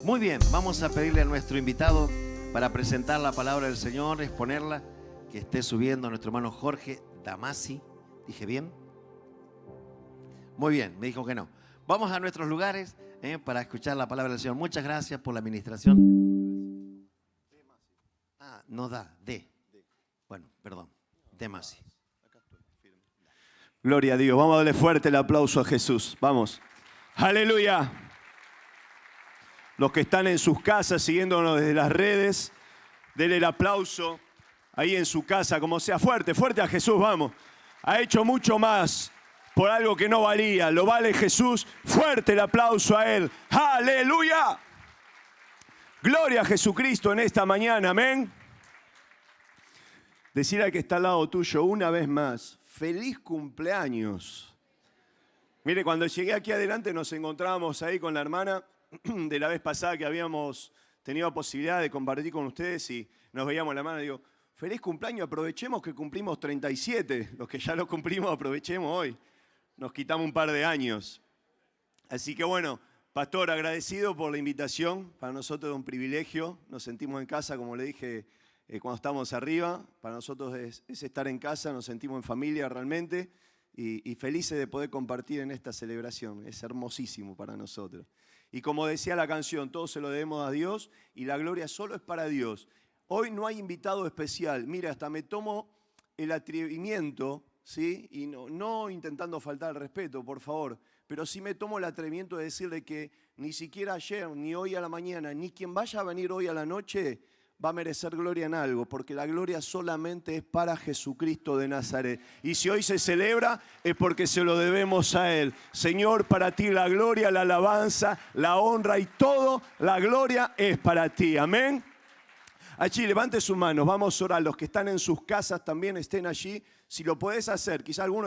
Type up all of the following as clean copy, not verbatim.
Muy bien, vamos a pedirle a nuestro invitado para presentar la palabra del Señor, exponerla, que esté subiendo a nuestro hermano Jorge Damasi. ¿Dije bien? Muy bien, me dijo que no. Vamos a nuestros lugares para escuchar la palabra del Señor. Muchas gracias por la administración. No da, D. Bueno, perdón, Damasi. Gloria a Dios. Vamos a darle fuerte el aplauso a Jesús. Vamos. Aleluya. Los que están en sus casas siguiéndonos desde las redes, denle el aplauso ahí en su casa, como sea. Fuerte, fuerte a Jesús, vamos. Ha hecho mucho más por algo que no valía. Lo vale Jesús. Fuerte el aplauso a Él. Aleluya. Gloria a Jesucristo en esta mañana. Amén. Decir al que está al lado tuyo una vez más, feliz cumpleaños. Mire, cuando llegué aquí adelante nos encontrábamos ahí con la hermana de la vez pasada que habíamos tenido la posibilidad de compartir con ustedes y nos veíamos la mano y digo, feliz cumpleaños, aprovechemos que cumplimos 37, los que ya lo cumplimos aprovechemos hoy, nos quitamos un par de años. Así que bueno, pastor, agradecido por la invitación, para nosotros es un privilegio, nos sentimos en casa, como le dije cuando estábamos arriba, para nosotros es estar en casa, nos sentimos en familia realmente y felices de poder compartir en esta celebración, es hermosísimo para nosotros. Y como decía la canción, todo se lo debemos a Dios y la gloria solo es para Dios. Hoy no hay invitado especial. Mira, hasta me tomo el atrevimiento, ¿sí? Y no intentando faltar al respeto, por favor, pero sí me tomo el atrevimiento de decirle que ni siquiera ayer, ni hoy a la mañana, ni quien vaya a venir hoy a la noche va a merecer gloria en algo, porque la gloria solamente es para Jesucristo de Nazaret. Y si hoy se celebra, es porque se lo debemos a Él. Señor, para ti la gloria, la alabanza, la honra y todo, la gloria es para ti. Amén. Allí, levante sus manos, vamos a orar. Los que están en sus casas también estén allí. Si lo podés hacer, quizá alguno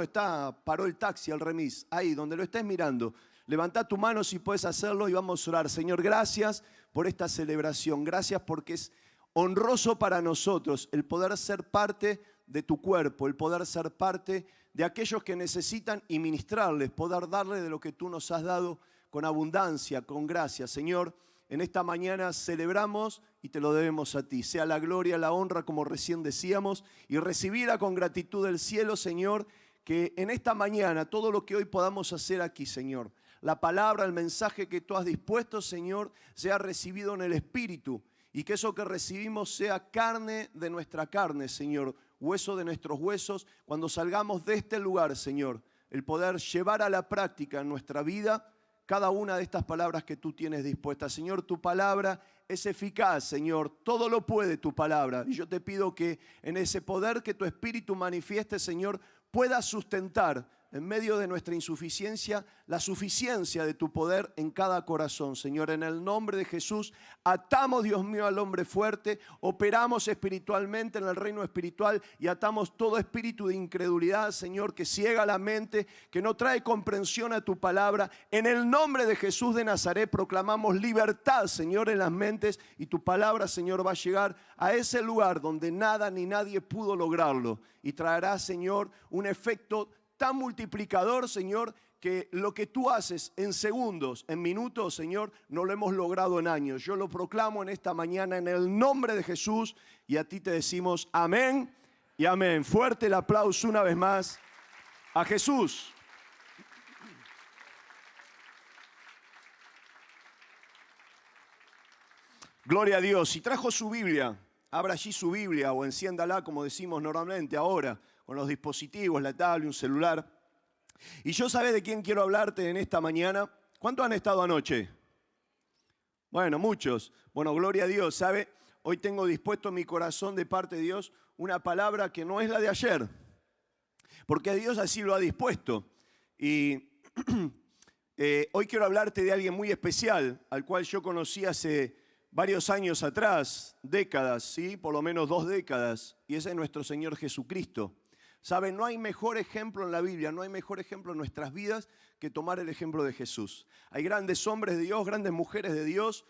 paró el taxi, el remis, ahí donde lo estés mirando. Levantá tu mano si puedes hacerlo y vamos a orar. Señor, gracias por esta celebración. Gracias porque es honroso para nosotros el poder ser parte de tu cuerpo, el poder ser parte de aquellos que necesitan y ministrarles, poder darles de lo que tú nos has dado con abundancia, con gracia. Señor, en esta mañana celebramos y te lo debemos a ti. Sea la gloria, la honra, como recién decíamos, y recibirla con gratitud del cielo, Señor, que en esta mañana todo lo que hoy podamos hacer aquí, Señor, la palabra, el mensaje que tú has dispuesto, Señor, sea recibido en el Espíritu. Y que eso que recibimos sea carne de nuestra carne, Señor, hueso de nuestros huesos. Cuando salgamos de este lugar, Señor, el poder llevar a la práctica en nuestra vida cada una de estas palabras que tú tienes dispuestas. Señor, tu palabra es eficaz, Señor, todo lo puede tu palabra. Y yo te pido que en ese poder que tu Espíritu manifieste, Señor, pueda sustentar en medio de nuestra insuficiencia, la suficiencia de tu poder en cada corazón. Señor, en el nombre de Jesús, atamos, Dios mío, al hombre fuerte, operamos espiritualmente en el reino espiritual y atamos todo espíritu de incredulidad, Señor, que ciega la mente, que no trae comprensión a tu palabra. En el nombre de Jesús de Nazaret proclamamos libertad, Señor, en las mentes y tu palabra, Señor, va a llegar a ese lugar donde nada ni nadie pudo lograrlo y traerá, Señor, un efecto tan multiplicador, Señor, que lo que tú haces en segundos, en minutos, Señor, no lo hemos logrado en años. Yo lo proclamo en esta mañana en el nombre de Jesús y a ti te decimos amén y amén. Fuerte el aplauso una vez más a Jesús. Gloria a Dios. Si trajo su Biblia, abra allí su Biblia o enciéndala como decimos normalmente ahora, con los dispositivos, la tablet, un celular. Y yo, ¿sabés de quién quiero hablarte en esta mañana? ¿Cuántos han estado anoche? Bueno, muchos. Bueno, gloria a Dios, ¿sabe? Hoy tengo dispuesto en mi corazón de parte de Dios una palabra que no es la de ayer, porque Dios así lo ha dispuesto. Y hoy quiero hablarte de alguien muy especial, al cual yo conocí hace varios años atrás, décadas, ¿sí? Por lo menos 2 décadas, y ese es nuestro Señor Jesucristo. ¿Saben? No hay mejor ejemplo en la Biblia, no hay mejor ejemplo en nuestras vidas que tomar el ejemplo de Jesús. Hay grandes hombres de Dios, grandes mujeres de Dios,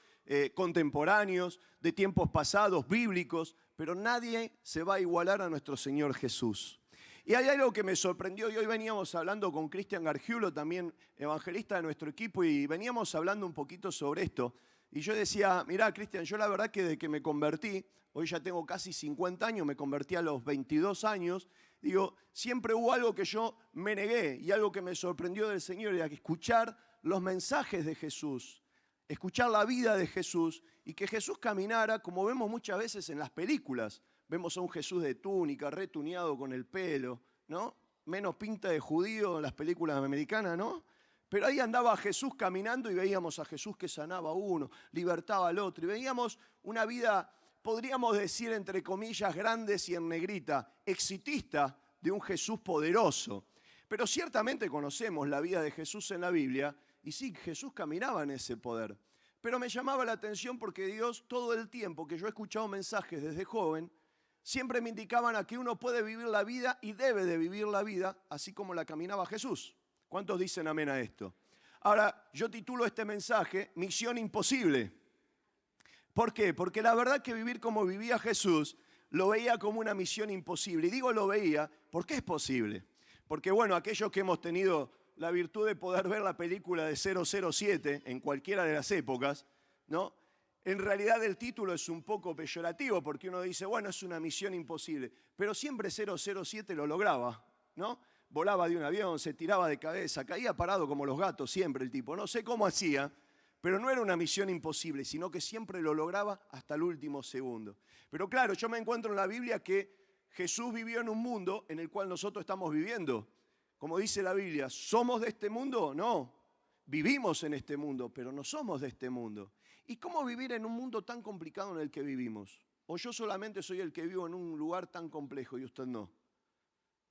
contemporáneos, de tiempos pasados, bíblicos, pero nadie se va a igualar a nuestro Señor Jesús. Y hay algo que me sorprendió, y hoy veníamos hablando con Cristian Gargiulo, también evangelista de nuestro equipo, y veníamos hablando un poquito sobre esto. Y yo decía, mirá, Cristian, yo la verdad que desde que me convertí, hoy ya tengo casi 50 años, me convertí a los 22 años, digo, siempre hubo algo que yo me negué y algo que me sorprendió del Señor, era que escuchar los mensajes de Jesús, escuchar la vida de Jesús y que Jesús caminara como vemos muchas veces en las películas. Vemos a un Jesús de túnica, retuneado con el pelo, ¿no? Menos pinta de judío en las películas americanas, ¿no? Pero ahí andaba Jesús caminando y veíamos a Jesús que sanaba a uno, libertaba al otro. Y veíamos una vida, podríamos decir, entre comillas, grandes y en negrita, exitista de un Jesús poderoso. Pero ciertamente conocemos la vida de Jesús en la Biblia y sí, Jesús caminaba en ese poder. Pero me llamaba la atención porque Dios, todo el tiempo que yo he escuchado mensajes desde joven, siempre me indicaban a que uno puede vivir la vida y debe de vivir la vida así como la caminaba Jesús. ¿Cuántos dicen amén a esto? Ahora, yo titulo este mensaje Misión Imposible. ¿Por qué? Porque la verdad que vivir como vivía Jesús lo veía como una misión imposible. Y digo lo veía porque es posible. Porque bueno, aquellos que hemos tenido la virtud de poder ver la película de 007 en cualquiera de las épocas, ¿no? En realidad el título es un poco peyorativo porque uno dice, bueno, es una misión imposible. Pero siempre 007 lo lograba, ¿no? Volaba de un avión, se tiraba de cabeza, caía parado como los gatos siempre el tipo. No sé cómo hacía, pero no era una misión imposible, sino que siempre lo lograba hasta el último segundo. Pero claro, yo me encuentro en la Biblia que Jesús vivió en un mundo en el cual nosotros estamos viviendo. Como dice la Biblia, ¿somos de este mundo? No, vivimos en este mundo, pero no somos de este mundo. ¿Y cómo vivir en un mundo tan complicado en el que vivimos? ¿O yo solamente soy el que vivo en un lugar tan complejo y usted no?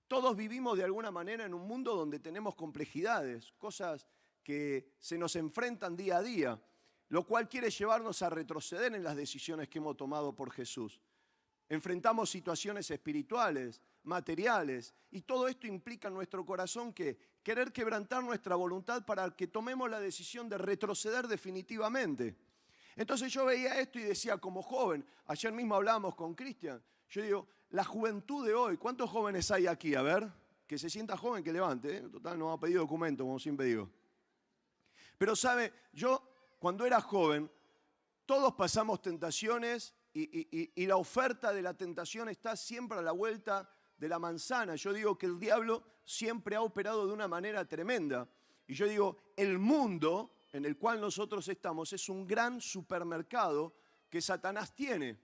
Todos vivimos de alguna manera en un mundo donde tenemos complejidades, cosas que se nos enfrentan día a día, lo cual quiere llevarnos a retroceder en las decisiones que hemos tomado por Jesús. Enfrentamos situaciones espirituales, materiales, y todo esto implica en nuestro corazón que querer quebrantar nuestra voluntad para que tomemos la decisión de retroceder definitivamente. Entonces yo veía esto y decía, como joven, ayer mismo hablábamos con Cristian, yo digo, la juventud de hoy, ¿cuántos jóvenes hay aquí? A ver, que se sienta joven, que levante, ¿eh? Total, no ha pedido documento, como siempre digo. Pero sabe, yo cuando era joven, todos pasamos tentaciones y la oferta de la tentación está siempre a la vuelta de la manzana. Yo digo que el diablo siempre ha operado de una manera tremenda. Y yo digo, el mundo en el cual nosotros estamos es un gran supermercado que Satanás tiene.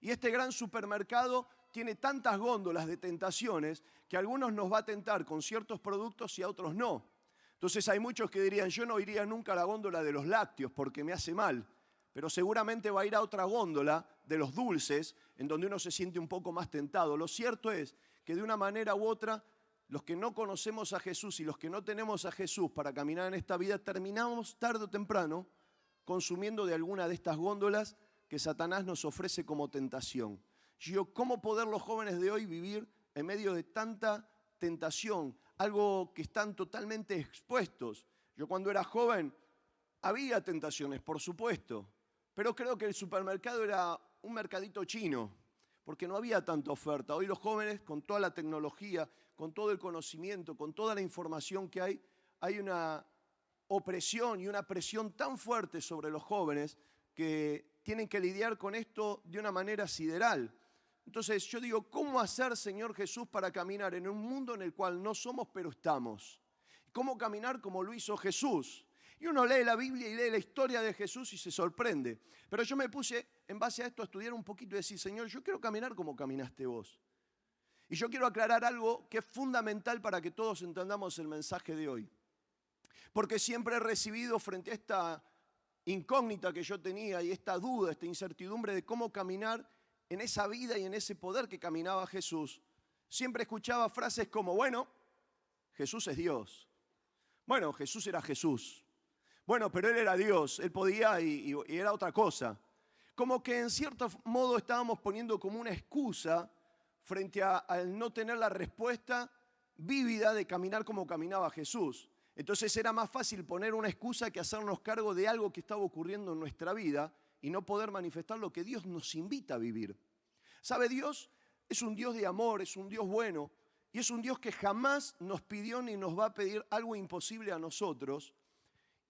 Y este gran supermercado tiene tantas góndolas de tentaciones que a algunos nos va a tentar con ciertos productos y a otros no. Entonces hay muchos que dirían, yo no iría nunca a la góndola de los lácteos porque me hace mal. Pero seguramente va a ir a otra góndola de los dulces en donde uno se siente un poco más tentado. Lo cierto es que de una manera u otra, los que no conocemos a Jesús y los que no tenemos a Jesús para caminar en esta vida, terminamos tarde o temprano consumiendo de alguna de estas góndolas que Satanás nos ofrece como tentación. Yo, ¿cómo poder los jóvenes de hoy vivir en medio de tanta tentación? Algo que están totalmente expuestos. Yo cuando era joven había tentaciones, por supuesto, pero creo que el supermercado era un mercadito chino, porque no había tanta oferta. Hoy los jóvenes, con toda la tecnología, con todo el conocimiento, con toda la información que hay una opresión y una presión tan fuerte sobre los jóvenes que tienen que lidiar con esto de una manera sideral. Entonces yo digo, ¿cómo hacer, Señor Jesús, para caminar en un mundo en el cual no somos, pero estamos? ¿Cómo caminar como lo hizo Jesús? Y uno lee la Biblia y lee la historia de Jesús y se sorprende. Pero yo me puse, en base a esto, a estudiar un poquito y decir, Señor, yo quiero caminar como caminaste vos. Y yo quiero aclarar algo que es fundamental para que todos entendamos el mensaje de hoy. Porque siempre he recibido frente a esta incógnita que yo tenía y esta duda, esta incertidumbre de cómo caminar en esa vida y en ese poder que caminaba Jesús, siempre escuchaba frases como, bueno, Jesús es Dios. Bueno, Jesús era Jesús. Bueno, pero Él era Dios, Él podía y era otra cosa. Como que en cierto modo estábamos poniendo como una excusa frente al no tener la respuesta vívida de caminar como caminaba Jesús. Entonces era más fácil poner una excusa que hacernos cargo de algo que estaba ocurriendo en nuestra vida y no poder manifestar lo que Dios nos invita a vivir. ¿Sabe? Dios es un Dios de amor, es un Dios bueno y es un Dios que jamás nos pidió ni nos va a pedir algo imposible a nosotros.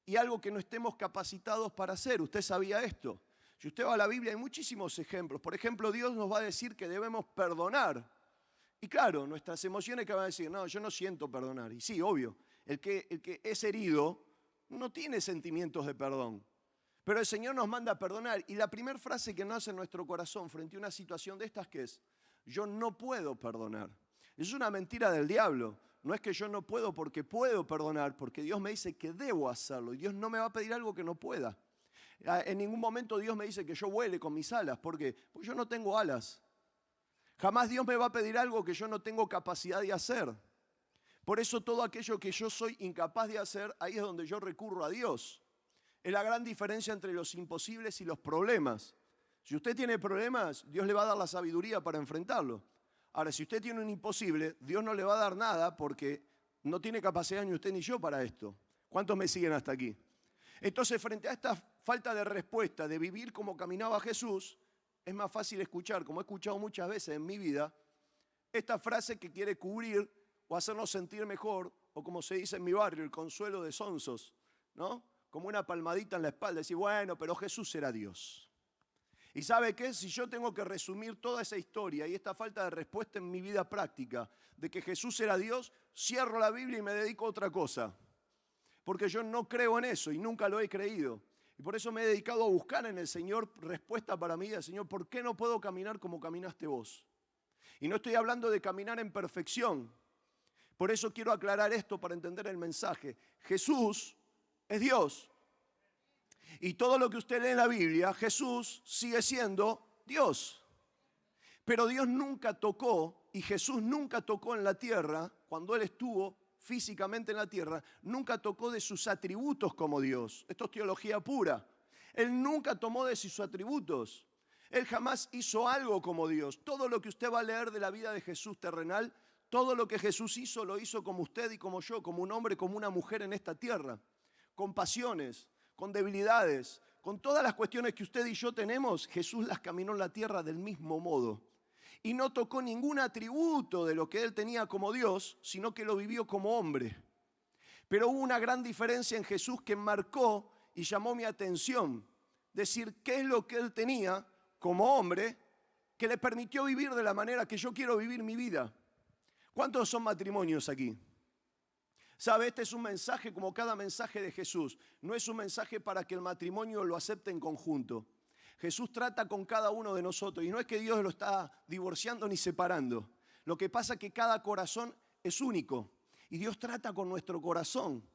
y algo que no estemos capacitados para hacer. ¿Usted sabía esto? Si usted va a la Biblia hay muchísimos ejemplos. Por ejemplo, Dios nos va a decir que debemos perdonar. Y claro, nuestras emociones que van a decir, no, yo no siento perdonar. Y sí, obvio, el que es herido no tiene sentimientos de perdón. Pero el Señor nos manda a perdonar. Y la primera frase que nace en nuestro corazón frente a una situación de estas, ¿qué es? Yo no puedo perdonar. Es una mentira del diablo. No es que yo no puedo porque puedo perdonar, porque Dios me dice que debo hacerlo. Y Dios no me va a pedir algo que no pueda. En ningún momento Dios me dice que yo vuele con mis alas. ¿Por qué? Porque yo no tengo alas. Jamás Dios me va a pedir algo que yo no tengo capacidad de hacer. Por eso todo aquello que yo soy incapaz de hacer, ahí es donde yo recurro a Dios. Es la gran diferencia entre los imposibles y los problemas. Si usted tiene problemas, Dios le va a dar la sabiduría para enfrentarlo. Ahora, si usted tiene un imposible, Dios no le va a dar nada porque no tiene capacidad ni usted ni yo para esto. ¿Cuántos me siguen hasta aquí? Entonces, frente a esta falta de respuesta, de vivir como caminaba Jesús, es más fácil escuchar, como he escuchado muchas veces en mi vida, esta frase que quiere cubrir o hacernos sentir mejor, o como se dice en mi barrio, el consuelo de sonsos, ¿no? Como una palmadita en la espalda, decir, bueno, pero Jesús era Dios. ¿Y sabe qué? Si yo tengo que resumir toda esa historia y esta falta de respuesta en mi vida práctica, de que Jesús era Dios, cierro la Biblia y me dedico a otra cosa. Porque yo no creo en eso y nunca lo he creído. Y por eso me he dedicado a buscar en el Señor respuesta para mi vida. Señor, ¿por qué no puedo caminar como caminaste vos? Y no estoy hablando de caminar en perfección. Por eso quiero aclarar esto para entender el mensaje. Jesús es Dios. Y todo lo que usted lee en la Biblia, Jesús sigue siendo Dios. Pero Dios nunca tocó, y Jesús nunca tocó en la tierra, cuando Él estuvo físicamente en la tierra, nunca tocó de sus atributos como Dios. Esto es teología pura. Él nunca tomó de sus atributos. Él jamás hizo algo como Dios. Todo lo que usted va a leer de la vida de Jesús terrenal, todo lo que Jesús hizo, lo hizo como usted y como yo, como un hombre, como una mujer en esta tierra. Con pasiones, con debilidades, con todas las cuestiones que usted y yo tenemos, Jesús las caminó en la tierra del mismo modo. Y no tocó ningún atributo de lo que Él tenía como Dios, sino que lo vivió como hombre. Pero hubo una gran diferencia en Jesús que marcó y llamó mi atención. Decir, ¿qué es lo que Él tenía como hombre que le permitió vivir de la manera que yo quiero vivir mi vida? ¿Cuántos son matrimonios aquí? ¿Sabe? Este es un mensaje como cada mensaje de Jesús. No es un mensaje para que el matrimonio lo acepte en conjunto. Jesús trata con cada uno de nosotros y no es que Dios lo está divorciando ni separando. Lo que pasa es que cada corazón es único y Dios trata con nuestro corazón.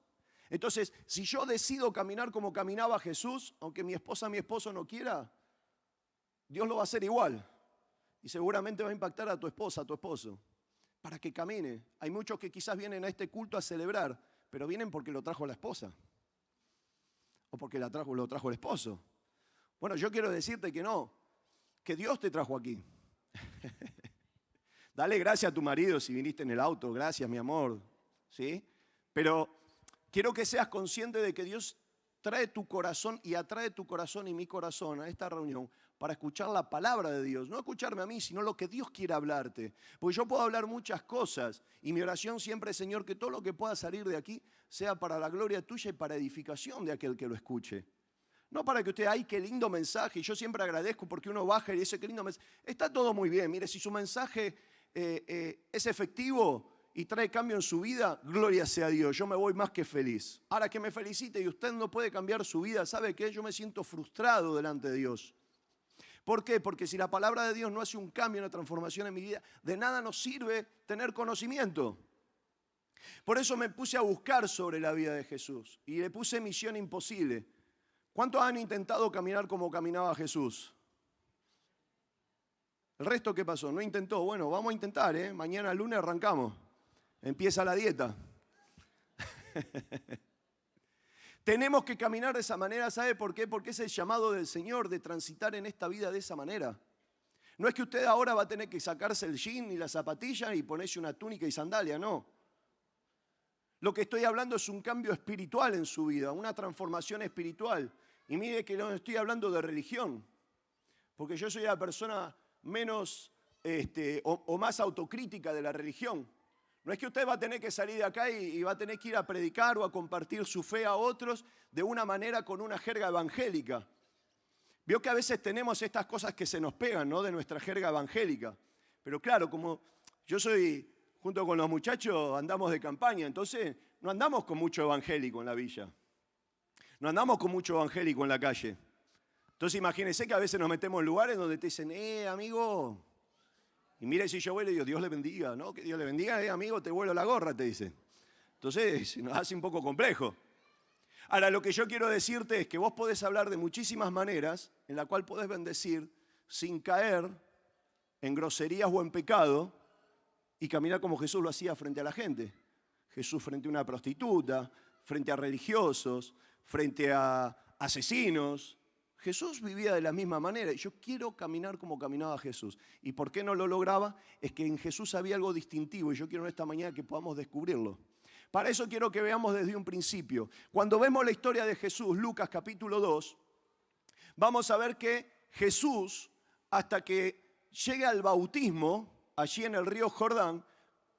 Entonces, si yo decido caminar como caminaba Jesús, aunque mi esposa, mi esposo no quiera, Dios lo va a hacer igual. Y seguramente va a impactar a tu esposa, a tu esposo, para que camine. Hay muchos que quizás vienen a este culto a celebrar, pero vienen porque lo trajo la esposa o porque lo trajo el esposo. Bueno, yo quiero decirte que no, que Dios te trajo aquí. Dale gracias a tu marido si viniste en el auto, gracias mi amor, ¿sí? Pero quiero que seas consciente de que Dios trae tu corazón y atrae tu corazón y mi corazón a esta reunión para escuchar la palabra de Dios. No escucharme a mí, sino lo que Dios quiere hablarte. Porque yo puedo hablar muchas cosas y mi oración siempre es, Señor, que todo lo que pueda salir de aquí sea para la gloria tuya y para edificación de aquel que lo escuche. No para que usted, ay, qué lindo mensaje, y yo siempre agradezco porque uno baja y dice, qué lindo mensaje. Está todo muy bien, mire, si su mensaje es efectivo y trae cambio en su vida, gloria sea a Dios, yo me voy más que feliz. Ahora que me felicite y usted no puede cambiar su vida, ¿sabe qué? Yo me siento frustrado delante de Dios. ¿Por qué? Porque si la palabra de Dios no hace un cambio, una transformación en mi vida, de nada nos sirve tener conocimiento. Por eso me puse a buscar sobre la vida de Jesús y le puse misión imposible. ¿Cuántos han intentado caminar como caminaba Jesús? ¿El resto qué pasó? ¿No intentó? Bueno, vamos a intentar, ¿eh? Mañana lunes arrancamos. Empieza la dieta. Tenemos que caminar de esa manera, ¿sabe por qué? Porque es el llamado del Señor de transitar en esta vida de esa manera. No es que usted ahora va a tener que sacarse el jean y la zapatilla y ponerse una túnica y sandalia, no. Lo que estoy hablando es un cambio espiritual en su vida, una transformación espiritual. Y mire que no estoy hablando de religión, porque yo soy la persona menos o más autocrítica de la religión. No es que usted va a tener que salir de acá y va a tener que ir a predicar o a compartir su fe a otros de una manera con una jerga evangélica. Vio que a veces tenemos estas cosas que se nos pegan, ¿no? De nuestra jerga evangélica. Pero claro, como yo soy, junto con los muchachos, andamos de campaña, entonces no andamos con mucho evangélico en la villa. No andamos con mucho evangélico en la calle. Entonces imagínense que a veces nos metemos en lugares donde te dicen, amigo, y mire si yo vuelo y digo, Dios le bendiga, ¿no? Que Dios le bendiga, amigo, te vuelo la gorra, te dice. Entonces se nos hace un poco complejo. Ahora, lo que yo quiero decirte es que vos podés hablar de muchísimas maneras en la cual podés bendecir sin caer en groserías o en pecado y caminar como Jesús lo hacía frente a la gente. Jesús frente a una prostituta, frente a religiosos, frente a asesinos. Jesús vivía de la misma manera y yo quiero caminar como caminaba Jesús. ¿Y por qué no lo lograba? Es que en Jesús había algo distintivo y yo quiero en esta mañana que podamos descubrirlo. Para eso quiero que veamos desde un principio. Cuando vemos la historia de Jesús, Lucas capítulo 2, vamos a ver que Jesús, hasta que llega al bautismo, allí en el río Jordán,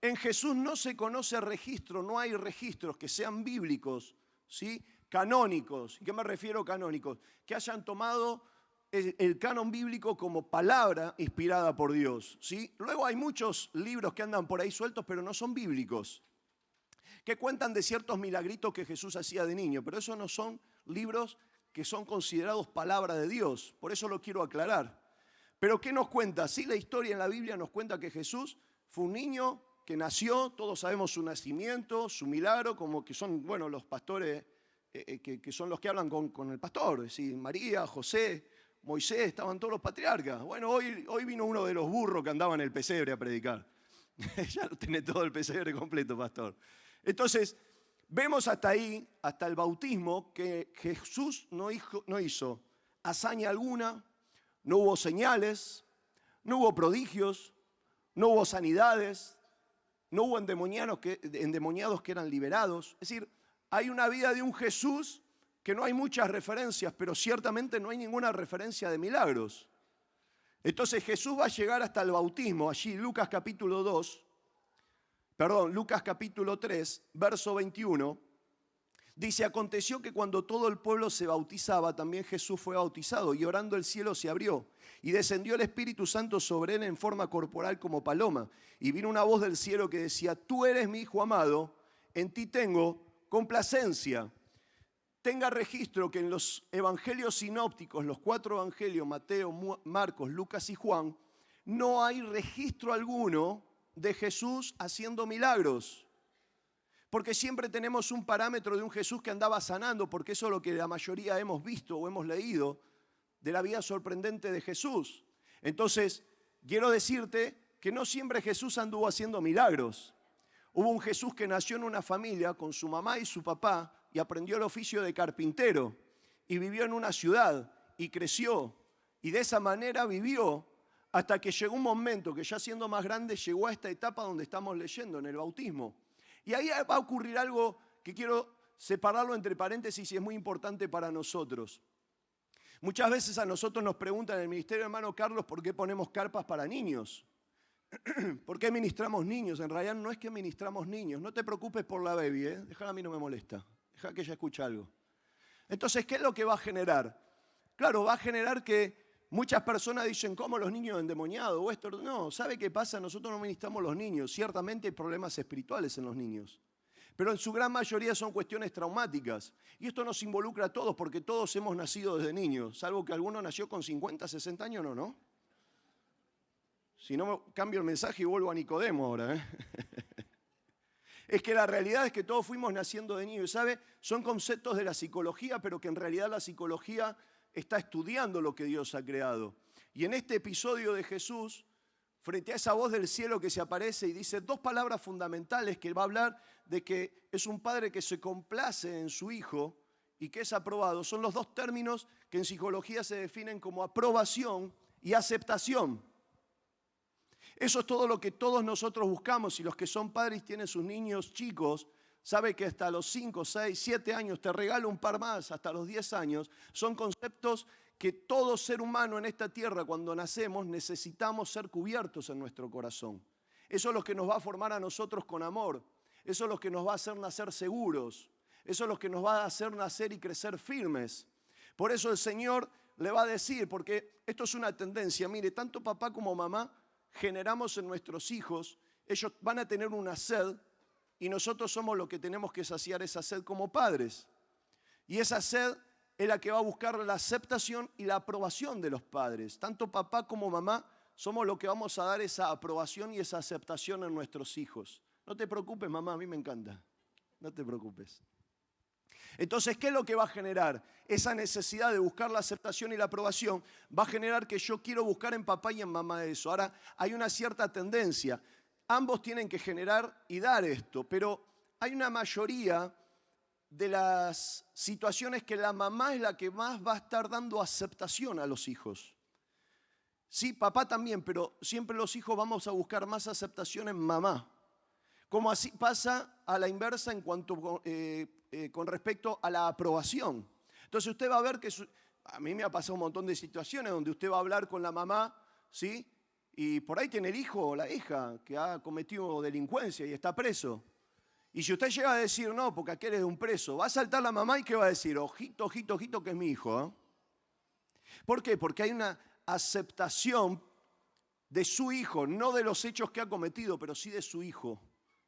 en Jesús no se conoce registro, no hay registros que sean bíblicos, ¿sí? Canónicos. ¿Y qué me refiero a canónicos? Que hayan tomado el canon bíblico como palabra inspirada por Dios, ¿sí? Luego hay muchos libros que andan por ahí sueltos, pero no son bíblicos, que cuentan de ciertos milagritos que Jesús hacía de niño, pero esos no son libros que son considerados palabra de Dios, por eso lo quiero aclarar. Pero ¿qué nos cuenta? Sí, la historia en la Biblia nos cuenta que Jesús fue un niño que nació, todos sabemos su nacimiento, su milagro, como que son, bueno, los pastores que son los que hablan con el pastor, es decir, María, José, Moisés, estaban todos los patriarcas. Bueno, hoy vino uno de los burros que andaba en el pesebre a predicar. Ya lo tiene todo el pesebre completo, pastor. Entonces, vemos hasta ahí, hasta el bautismo, que Jesús no hizo hazaña alguna, no hubo señales, no hubo prodigios, no hubo sanidades, no hubo endemoniados que eran liberados. Es decir, hay una vida de un Jesús que no hay muchas referencias, pero ciertamente no hay ninguna referencia de milagros. Entonces Jesús va a llegar hasta el bautismo, allí Lucas capítulo 3, verso 21, dice, aconteció que cuando todo el pueblo se bautizaba, también Jesús fue bautizado, y orando el cielo se abrió, y descendió el Espíritu Santo sobre él en forma corporal como paloma, y vino una voz del cielo que decía, tú eres mi Hijo amado, en ti tengo complacencia. Tenga registro que en los evangelios sinópticos, los 4 evangelios, Mateo, Marcos, Lucas y Juan, no hay registro alguno de Jesús haciendo milagros. Porque siempre tenemos un parámetro de un Jesús que andaba sanando, porque eso es lo que la mayoría hemos visto o hemos leído de la vida sorprendente de Jesús. Entonces, quiero decirte que no siempre Jesús anduvo haciendo milagros. Hubo un Jesús que nació en una familia con su mamá y su papá y aprendió el oficio de carpintero y vivió en una ciudad y creció y de esa manera vivió hasta que llegó un momento que ya siendo más grande llegó a esta etapa donde estamos leyendo, en el bautismo. Y ahí va a ocurrir algo que quiero separarlo entre paréntesis y es muy importante para nosotros. Muchas veces a nosotros nos preguntan en el ministerio, hermano Carlos, ¿por qué ponemos carpas para niños? ¿Por qué ministramos niños? En realidad no es que ministramos niños. No te preocupes por la baby, Déjala, a mí no me molesta. Deja que ella escuche algo. Entonces, ¿qué es lo que va a generar? Claro, va a generar que muchas personas dicen, ¿cómo los niños endemoniados? O esto. No, ¿sabe qué pasa? Nosotros no ministramos los niños. Ciertamente hay problemas espirituales en los niños. Pero en su gran mayoría son cuestiones traumáticas. Y esto nos involucra a todos, porque todos hemos nacido desde niños. Salvo que alguno nació con 50, 60 años, ¿no? Si no, cambio el mensaje y vuelvo a Nicodemo ahora. Es que la realidad es que todos fuimos naciendo de niños. ¿Sabe? Son conceptos de la psicología, pero que en realidad la psicología está estudiando lo que Dios ha creado. Y en este episodio de Jesús, frente a esa voz del cielo que se aparece y dice 2 palabras fundamentales que va a hablar de que es un padre que se complace en su hijo y que es aprobado. Son los 2 términos que en psicología se definen como aprobación y aceptación. Eso es todo lo que todos nosotros buscamos y los que son padres y tienen sus niños chicos, sabe que hasta los 5, 6, 7 años te regalo un par más, hasta los 10 años, son conceptos que todo ser humano en esta tierra cuando nacemos necesitamos ser cubiertos en nuestro corazón. Eso es lo que nos va a formar a nosotros con amor. Eso es lo que nos va a hacer nacer seguros. Eso es lo que nos va a hacer nacer y crecer firmes. Por eso el Señor le va a decir, porque esto es una tendencia, mire, tanto papá como mamá generamos en nuestros hijos, ellos van a tener una sed y nosotros somos los que tenemos que saciar esa sed como padres. Y esa sed es la que va a buscar la aceptación y la aprobación de los padres. Tanto papá como mamá somos los que vamos a dar esa aprobación y esa aceptación en nuestros hijos. No te preocupes, mamá, a mí me encanta. No te preocupes. Entonces, ¿qué es lo que va a generar? Esa necesidad de buscar la aceptación y la aprobación va a generar que yo quiero buscar en papá y en mamá eso. Ahora, hay una cierta tendencia. Ambos tienen que generar y dar esto, pero hay una mayoría de las situaciones que la mamá es la que más va a estar dando aceptación a los hijos. Sí, papá también, pero siempre los hijos vamos a buscar más aceptación en mamá. Como así pasa a la inversa en cuanto con respecto a la aprobación. Entonces usted va a ver que, a mí me ha pasado un montón de situaciones donde usted va a hablar con la mamá, ¿sí? Y por ahí tiene el hijo o la hija que ha cometido delincuencia y está preso. Y si usted llega a decir, no, porque aquel es de un preso, va a saltar la mamá y ¿qué va a decir? Ojito, ojito, ojito, que es mi hijo. ¿Eh? ¿Por qué? Porque hay una aceptación de su hijo, no de los hechos que ha cometido, pero sí de su hijo,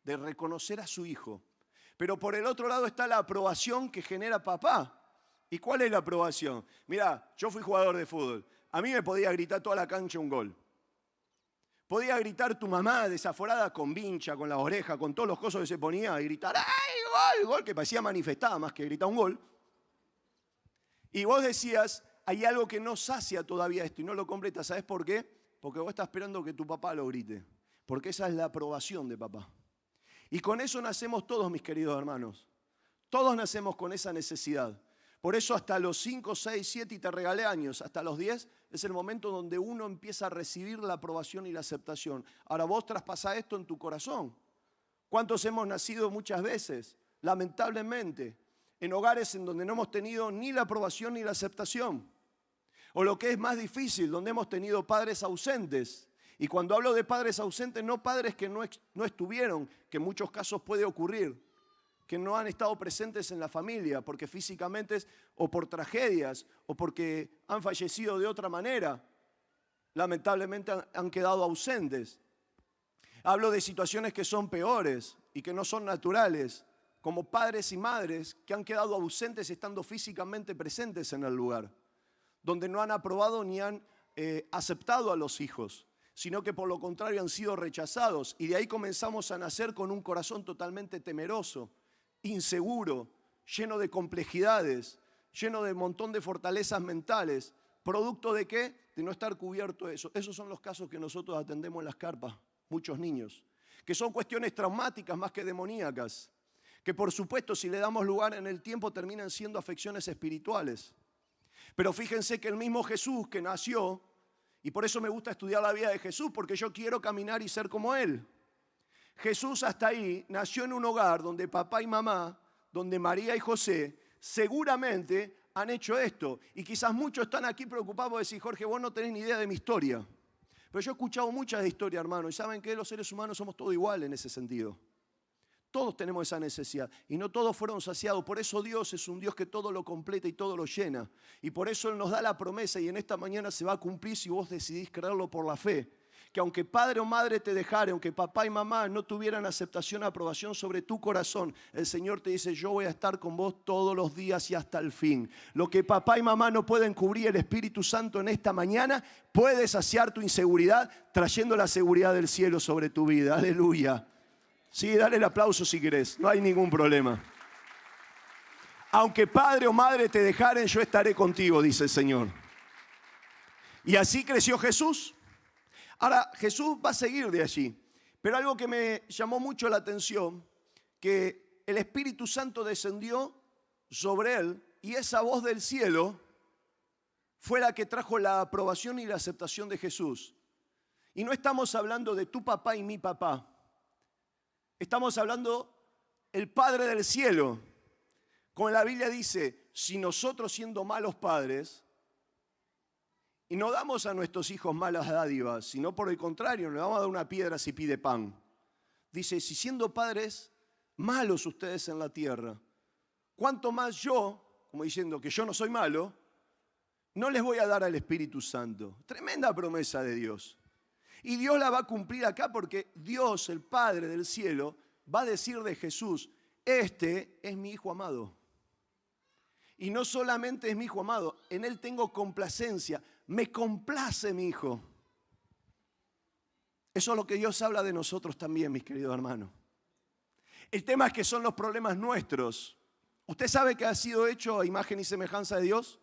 de reconocer a su hijo. Pero por el otro lado está la aprobación que genera papá. ¿Y cuál es la aprobación? Mirá, yo fui jugador de fútbol. A mí me podía gritar toda la cancha un gol. Podía gritar tu mamá desaforada con vincha, con la oreja, con todos los cosos que se ponía y gritar ¡ay, gol! Gol, que parecía manifestada más que gritar un gol. Y vos decías, hay algo que no sacia todavía esto y no lo completa. ¿Sabés por qué? Porque vos estás esperando que tu papá lo grite. Porque esa es la aprobación de papá. Y con eso nacemos todos, mis queridos hermanos. Todos nacemos con esa necesidad. Por eso hasta los 5, 6, 7 y te regalé años, hasta los 10 es el momento donde uno empieza a recibir la aprobación y la aceptación. Ahora vos traspasás esto en tu corazón. ¿Cuántos hemos nacido muchas veces, lamentablemente, en hogares en donde no hemos tenido ni la aprobación ni la aceptación? O lo que es más difícil, donde hemos tenido padres ausentes. Y cuando hablo de padres ausentes, no padres que no estuvieron, que en muchos casos puede ocurrir, que no han estado presentes en la familia, porque físicamente o por tragedias o porque han fallecido de otra manera, lamentablemente han quedado ausentes. Hablo de situaciones que son peores y que no son naturales, como padres y madres que han quedado ausentes estando físicamente presentes en el lugar, donde no han aprobado ni han aceptado a los hijos, sino que por lo contrario han sido rechazados. Y de ahí comenzamos a nacer con un corazón totalmente temeroso, inseguro, lleno de complejidades, lleno de un montón de fortalezas mentales. ¿Producto de qué? De no estar cubierto de eso. Esos son los casos que nosotros atendemos en las carpas, muchos niños, que son cuestiones traumáticas más que demoníacas, que por supuesto si le damos lugar en el tiempo terminan siendo afecciones espirituales. Pero fíjense que el mismo Jesús que nació, y por eso me gusta estudiar la vida de Jesús, porque yo quiero caminar y ser como Él. Jesús hasta ahí nació en un hogar donde papá y mamá, donde María y José, seguramente han hecho esto. Y quizás muchos están aquí preocupados de decir, Jorge, vos no tenés ni idea de mi historia. Pero yo he escuchado muchas de historias, hermano, y saben que los seres humanos somos todos iguales en ese sentido. Todos tenemos esa necesidad y no todos fueron saciados. Por eso Dios es un Dios que todo lo completa y todo lo llena. Y por eso Él nos da la promesa y en esta mañana se va a cumplir si vos decidís creerlo por la fe. Que aunque padre o madre te dejare, aunque papá y mamá no tuvieran aceptación, aprobación sobre tu corazón, el Señor te dice, yo voy a estar con vos todos los días y hasta el fin. Lo que papá y mamá no pueden cubrir, el Espíritu Santo en esta mañana puede saciar tu inseguridad trayendo la seguridad del cielo sobre tu vida. Aleluya. Sí, dale el aplauso si querés, no hay ningún problema. Aunque padre o madre te dejaren, yo estaré contigo, dice el Señor. Y así creció Jesús. Ahora, Jesús va a seguir de allí. Pero algo que me llamó mucho la atención, que el Espíritu Santo descendió sobre Él y esa voz del cielo fue la que trajo la aprobación y la aceptación de Jesús. Y no estamos hablando de tu papá y mi papá. Estamos hablando el Padre del cielo. Como la Biblia dice, si nosotros siendo malos padres, Y no damos a nuestros hijos malas dádivas, sino por el contrario, le vamos a dar una piedra si pide pan. Dice, si siendo padres malos ustedes en la tierra, ¿cuánto más yo, como diciendo que yo no soy malo, no les voy a dar al Espíritu Santo? Tremenda promesa de Dios. Y Dios la va a cumplir acá porque Dios, el Padre del cielo, va a decir de Jesús, este es mi Hijo amado. Y no solamente es mi Hijo amado, en Él tengo complacencia, me complace mi Hijo. Eso es lo que Dios habla de nosotros también, mis queridos hermanos. El tema es que son los problemas nuestros. ¿Usted sabe que ha sido hecho a imagen y semejanza de Dios?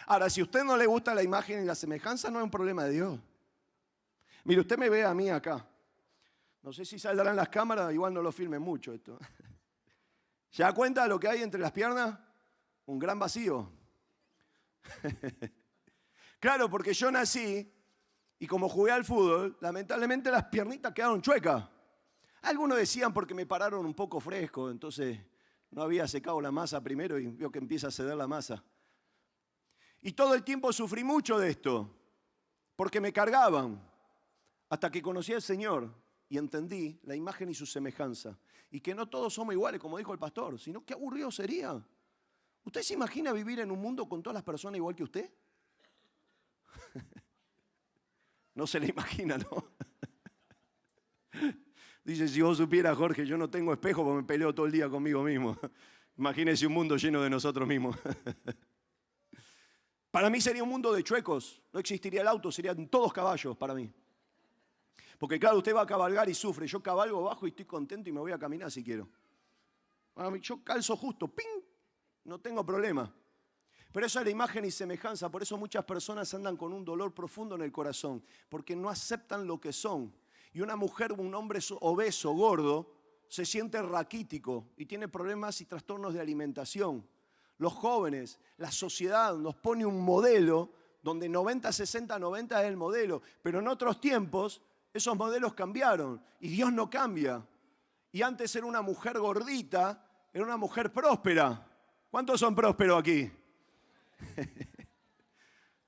Ahora, si a usted no le gusta la imagen y la semejanza, no es un problema de Dios. Mire, usted me ve a mí acá. No sé si saldrán las cámaras, igual no lo filmen mucho esto. ¿Se da cuenta de lo que hay entre las piernas? Un gran vacío. Claro, porque yo nací y como jugué al fútbol, lamentablemente las piernitas quedaron chuecas. Algunos decían porque me pararon un poco fresco, entonces no había secado la masa primero y veo que empieza a ceder la masa. Y todo el tiempo sufrí mucho de esto, porque me cargaban, hasta que conocí al Señor y entendí la imagen y su semejanza. Y que no todos somos iguales, como dijo el pastor, sino qué aburrido sería. ¿Usted se imagina vivir en un mundo con todas las personas igual que usted? No se le imagina, ¿no? Dice, si vos supieras, Jorge, yo no tengo espejo porque me peleo todo el día conmigo mismo. Imagínese un mundo lleno de nosotros mismos. Para mí sería un mundo de chuecos. No existiría el auto, serían todos caballos para mí. Porque claro, usted va a cabalgar y sufre. Yo cabalgo bajo y estoy contento y me voy a caminar si quiero. Yo calzo justo, ¡ping! No tengo problema. Pero eso es la imagen y semejanza. Por eso muchas personas andan con un dolor profundo en el corazón. Porque no aceptan lo que son. Y una mujer, un hombre obeso, gordo, se siente raquítico y tiene problemas y trastornos de alimentación. Los jóvenes, la sociedad nos pone un modelo donde 90, 60, 90 es el modelo. Pero en otros tiempos esos modelos cambiaron y Dios no cambia. Y antes era una mujer gordita, era una mujer próspera. ¿Cuántos son prósperos aquí?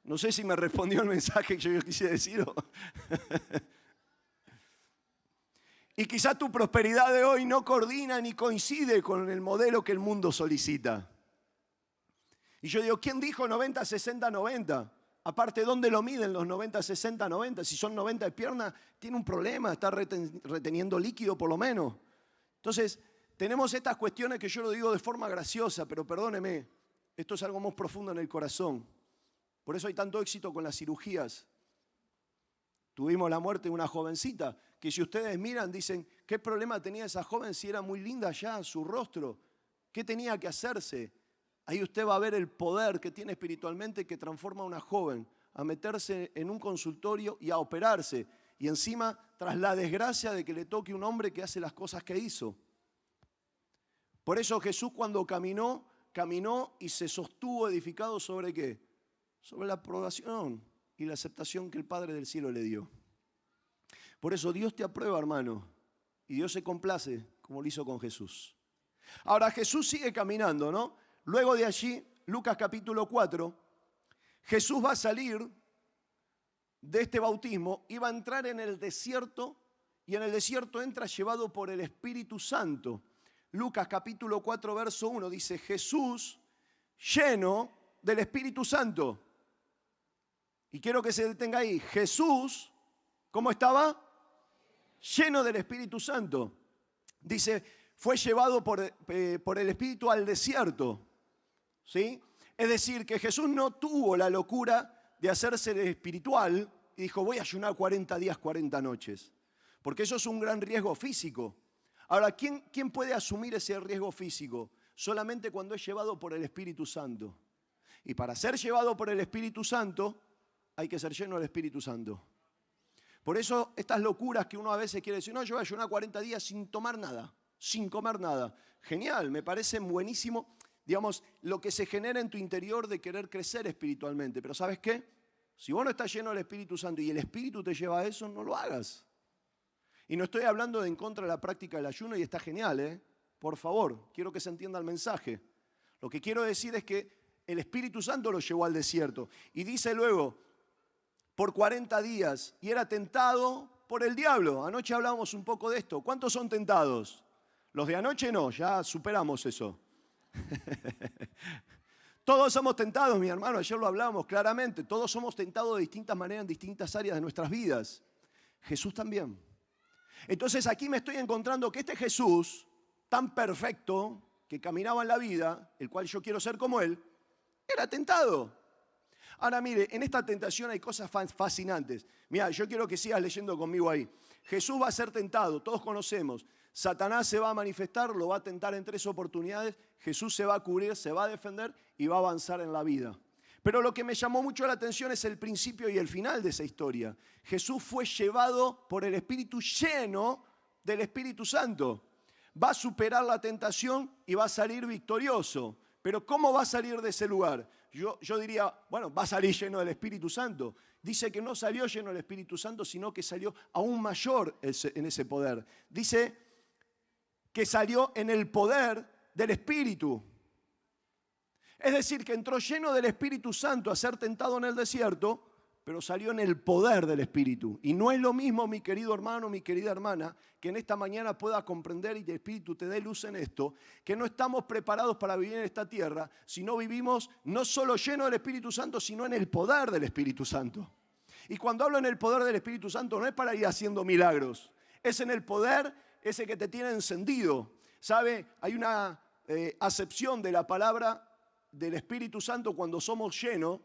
No sé si me respondió el mensaje que yo quise decir. Y quizá tu prosperidad de hoy no coordina ni coincide con el modelo que el mundo solicita. Y yo digo, ¿quién dijo 90, 60, 90? Aparte, ¿dónde lo miden los 90, 60, 90? Si son 90 de pierna, tiene un problema, está reteniendo líquido por lo menos. Entonces, tenemos estas cuestiones que yo lo digo de forma graciosa, pero perdóneme, esto es algo más profundo en el corazón. Por eso hay tanto éxito con las cirugías. Tuvimos la muerte de una jovencita, que si ustedes miran, dicen, ¿qué problema tenía esa joven si era muy linda ya su rostro? ¿Qué tenía que hacerse? Ahí usted va a ver el poder que tiene espiritualmente que transforma a una joven a meterse en un consultorio y a operarse. Y encima, tras la desgracia de que le toque un hombre que hace las cosas que hizo. Por eso Jesús cuando caminó y se sostuvo edificado ¿sobre qué? Sobre la aprobación y la aceptación que el Padre del cielo le dio. Por eso Dios te aprueba, hermano, y Dios se complace como lo hizo con Jesús. Ahora Jesús sigue caminando, ¿no? Luego de allí, Lucas capítulo 4, Jesús va a salir de este bautismo y va a entrar en el desierto y en el desierto entra llevado por el Espíritu Santo. Lucas capítulo 4, verso 1 dice, Jesús lleno del Espíritu Santo. Y quiero que se detenga ahí. Jesús, ¿cómo estaba? Lleno del Espíritu Santo. Dice, fue llevado por el Espíritu al desierto. ¿Sí? Es decir, que Jesús no tuvo la locura de hacerse espiritual y dijo, voy a ayunar 40 días, 40 noches. Porque eso es un gran riesgo físico. Ahora, ¿quién puede asumir ese riesgo físico? Solamente cuando es llevado por el Espíritu Santo. Y para ser llevado por el Espíritu Santo, hay que ser lleno del Espíritu Santo. Por eso estas locuras que uno a veces quiere decir, no, yo voy a ayunar 40 días sin tomar nada, sin comer nada. Genial, me parece buenísimo, digamos, lo que se genera en tu interior de querer crecer espiritualmente. Pero ¿sabes qué? Si vos no estás lleno del Espíritu Santo y el Espíritu te lleva a eso, no lo hagas. Y no estoy hablando de en contra de la práctica del ayuno y está genial, ¿eh? Por favor, quiero que se entienda el mensaje. Lo que quiero decir es que el Espíritu Santo lo llevó al desierto. Y dice luego, por 40 días, y era tentado por el diablo. Anoche hablábamos un poco de esto. ¿Cuántos son tentados? Los de anoche no, ya superamos eso. Todos somos tentados, mi hermano, ayer lo hablábamos claramente. Todos somos tentados de distintas maneras en distintas áreas de nuestras vidas. Jesús también. Entonces aquí me estoy encontrando que este Jesús, tan perfecto, que caminaba en la vida, el cual yo quiero ser como él, era tentado. Ahora mire, en esta tentación hay cosas fascinantes. Mira, yo quiero que sigas leyendo conmigo ahí. Jesús va a ser tentado, todos conocemos. Satanás se va a manifestar, lo va a tentar en 3 oportunidades. Jesús se va a cubrir, se va a defender y va a avanzar en la vida. Pero lo que me llamó mucho la atención es el principio y el final de esa historia. Jesús fue llevado por el Espíritu, lleno del Espíritu Santo. Va a superar la tentación y va a salir victorioso. Pero ¿cómo va a salir de ese lugar? Yo diría, bueno, va a salir lleno del Espíritu Santo. Dice que no salió lleno del Espíritu Santo, sino que salió aún mayor en ese poder. Dice que salió en el poder del Espíritu. Es decir, que entró lleno del Espíritu Santo a ser tentado en el desierto, pero salió en el poder del Espíritu. Y no es lo mismo, mi querido hermano, mi querida hermana, que en esta mañana pueda comprender y el Espíritu te dé luz en esto, que no estamos preparados para vivir en esta tierra, sino vivimos no solo lleno del Espíritu Santo, sino en el poder del Espíritu Santo. Y cuando hablo en el poder del Espíritu Santo, no es para ir haciendo milagros, es en el poder ese que te tiene encendido. ¿Sabe? Hay una acepción de la palabra del Espíritu Santo cuando somos llenos,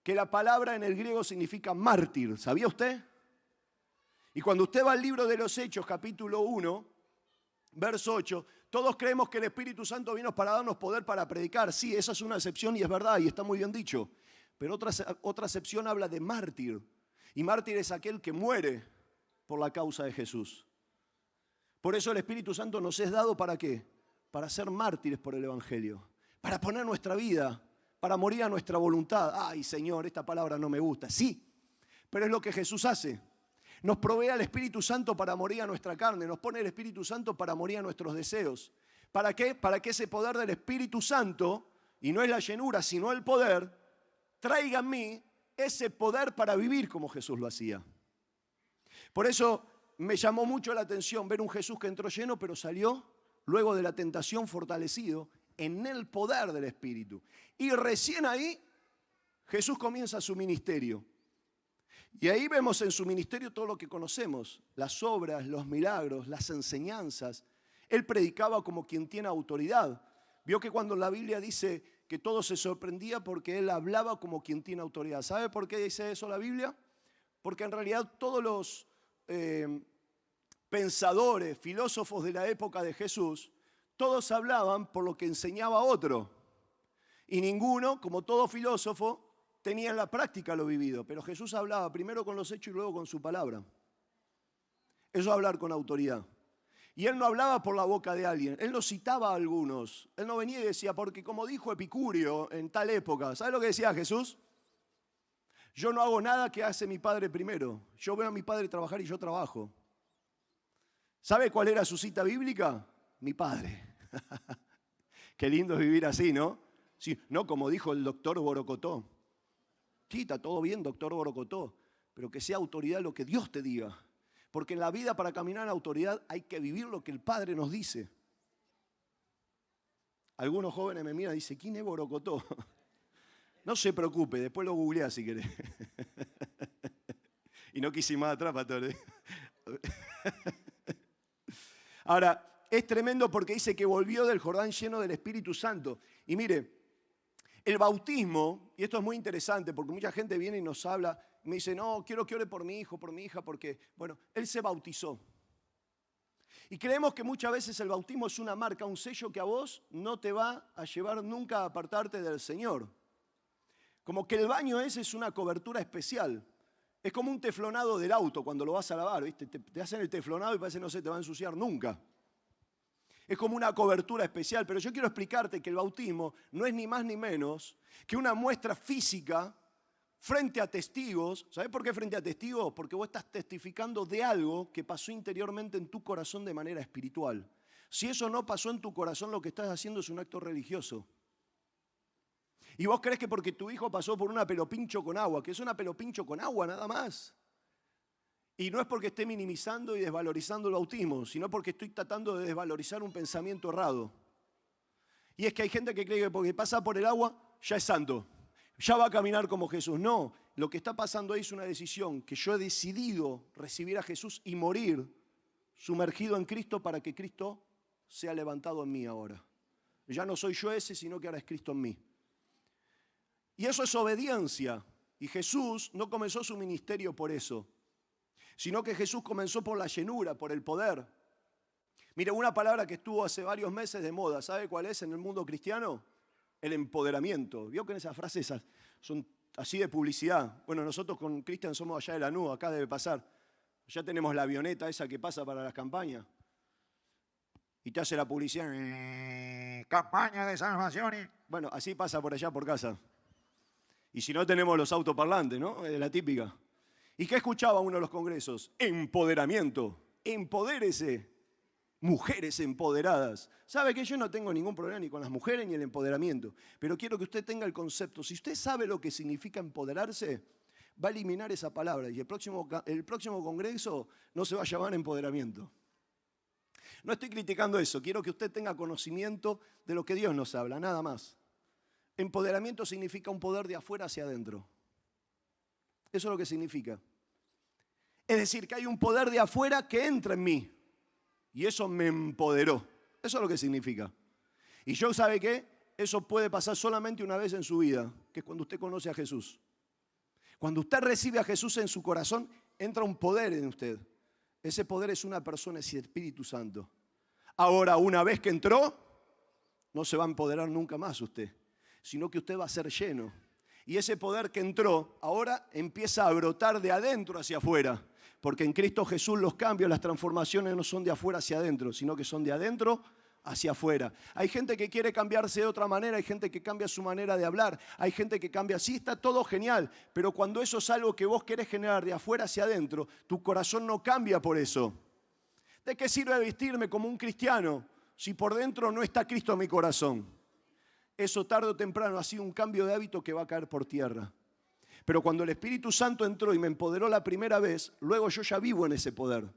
que la palabra en el griego significa mártir. ¿Sabía usted? Y cuando usted va al libro de los Hechos, capítulo 1, verso 8, todos creemos que el Espíritu Santo vino para darnos poder para predicar. Sí, esa es una acepción y es verdad y está muy bien dicho. Pero otra acepción habla de mártir. Y mártir es aquel que muere por la causa de Jesús. Por eso el Espíritu Santo nos es dado ¿para qué? Para ser mártires por el Evangelio. Para poner nuestra vida, para morir a nuestra voluntad. Ay, Señor, esta palabra no me gusta. Sí, pero es lo que Jesús hace. Nos provee al Espíritu Santo para morir a nuestra carne. Nos pone el Espíritu Santo para morir a nuestros deseos. ¿Para qué? Para que ese poder del Espíritu Santo, y no es la llenura, sino el poder, traiga en mí ese poder para vivir como Jesús lo hacía. Por eso me llamó mucho la atención ver un Jesús que entró lleno, pero salió luego de la tentación fortalecido en el poder del Espíritu. Y recién ahí Jesús comienza su ministerio. Y ahí vemos en su ministerio todo lo que conocemos, las obras, los milagros, las enseñanzas. Él predicaba como quien tiene autoridad. Vio que cuando la Biblia dice que todo se sorprendía porque él hablaba como quien tiene autoridad. ¿Sabe por qué dice eso la Biblia? Porque en realidad todos los pensadores, filósofos de la época de Jesús, todos hablaban por lo que enseñaba otro. Y ninguno, como todo filósofo, tenía en la práctica lo vivido. Pero Jesús hablaba primero con los hechos y luego con su palabra. Eso es hablar con autoridad. Y él no hablaba por la boca de alguien. Él no citaba a algunos. Él no venía y decía, porque como dijo Epicurio en tal época, ¿sabe lo que decía Jesús? Yo no hago nada que hace mi Padre primero. Yo veo a mi Padre trabajar y yo trabajo. ¿Sabe cuál era su cita bíblica? Mi Padre. Qué lindo es vivir así, ¿no? Sí, no como dijo el doctor Borocotó. Sí, está todo bien, doctor Borocotó, pero que sea autoridad lo que Dios te diga. Porque en la vida, para caminar en autoridad, hay que vivir lo que el Padre nos dice. Algunos jóvenes me miran y dicen, ¿quién es Borocotó? No se preocupe, después lo googleás si querés. Y no quise ir más atrás, pastor. Ahora, es tremendo porque dice que volvió del Jordán lleno del Espíritu Santo. Y mire, el bautismo, y esto es muy interesante porque mucha gente viene y nos habla, y me dice, no, quiero que ore por mi hijo, por mi hija, porque, bueno, él se bautizó. Y creemos que muchas veces el bautismo es una marca, un sello que a vos no te va a llevar nunca a apartarte del Señor. Como que el baño ese es una cobertura especial. Es como un teflonado del auto cuando lo vas a lavar, ¿viste? Te hacen el teflonado y parece que no se te va a ensuciar nunca. Es como una cobertura especial, pero yo quiero explicarte que el bautismo no es ni más ni menos que una muestra física frente a testigos. ¿Sabés por qué frente a testigos? Porque vos estás testificando de algo que pasó interiormente en tu corazón de manera espiritual. Si eso no pasó en tu corazón, lo que estás haciendo es un acto religioso. Y vos crees que porque tu hijo pasó por una pelopincho con agua, que es una pelopincho con agua nada más. Y no es porque esté minimizando y desvalorizando el bautismo, sino porque estoy tratando de desvalorizar un pensamiento errado. Y es que hay gente que cree que porque pasa por el agua ya es santo, ya va a caminar como Jesús. No, lo que está pasando ahí es una decisión, que yo he decidido recibir a Jesús y morir sumergido en Cristo para que Cristo sea levantado en mí ahora. Ya no soy yo ese, sino que ahora es Cristo en mí. Y eso es obediencia. Y Jesús no comenzó su ministerio por eso, sino que Jesús comenzó por la llenura, por el poder. Mire, una palabra que estuvo hace varios meses de moda, ¿sabe cuál es en el mundo cristiano? El empoderamiento. ¿Vio que en esas frases son así de publicidad? Bueno, nosotros con Cristian somos allá de Lanús, acá debe pasar. Ya tenemos la avioneta esa que pasa para las campañas. Y te hace la publicidad. Campaña de salvación. Bueno, así pasa por allá por casa. Y si no, tenemos los autoparlantes, ¿no? Es la típica. ¿Y qué escuchaba uno de los congresos? Empoderamiento. Empodérese. Mujeres empoderadas. ¿Sabe que yo no tengo ningún problema ni con las mujeres ni el empoderamiento? Pero quiero que usted tenga el concepto. Si usted sabe lo que significa empoderarse, va a eliminar esa palabra. Y el próximo congreso no se va a llamar empoderamiento. No estoy criticando eso. Quiero que usted tenga conocimiento de lo que Dios nos habla, nada más. Empoderamiento significa un poder de afuera hacia adentro. Eso es lo que significa. Es decir, que hay un poder de afuera que entra en mí. Y eso me empoderó. Eso es lo que significa. Y yo, ¿sabe qué? Eso puede pasar solamente una vez en su vida, que es cuando usted conoce a Jesús. Cuando usted recibe a Jesús en su corazón, entra un poder en usted. Ese poder es una persona, es el Espíritu Santo. Ahora, una vez que entró, no se va a empoderar nunca más usted, sino que usted va a ser lleno. Y ese poder que entró, ahora empieza a brotar de adentro hacia afuera. Porque en Cristo Jesús los cambios, las transformaciones no son de afuera hacia adentro, sino que son de adentro hacia afuera. Hay gente que quiere cambiarse de otra manera, hay gente que cambia su manera de hablar, hay gente que cambia, sí, está todo genial, pero cuando eso es algo que vos querés generar de afuera hacia adentro, tu corazón no cambia por eso. ¿De qué sirve vestirme como un cristiano si por dentro no está Cristo en mi corazón? Eso tarde o temprano ha sido un cambio de hábito que va a caer por tierra. Pero cuando el Espíritu Santo entró y me empoderó la primera vez, luego yo ya vivo en ese poder.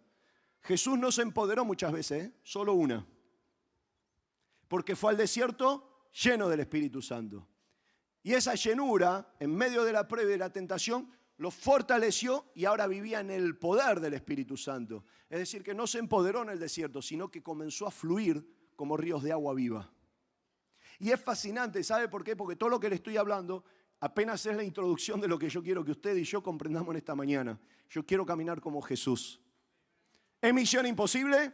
Jesús no se empoderó muchas veces, solo una. Porque fue al desierto lleno del Espíritu Santo. Y esa llenura, en medio de la prueba y de la tentación, lo fortaleció y ahora vivía en el poder del Espíritu Santo. Es decir, que no se empoderó en el desierto, sino que comenzó a fluir como ríos de agua viva. Y es fascinante, ¿sabe por qué? Porque todo lo que le estoy hablando apenas es la introducción de lo que yo quiero que usted y yo comprendamos en esta mañana. Yo quiero caminar como Jesús. ¿Es misión imposible?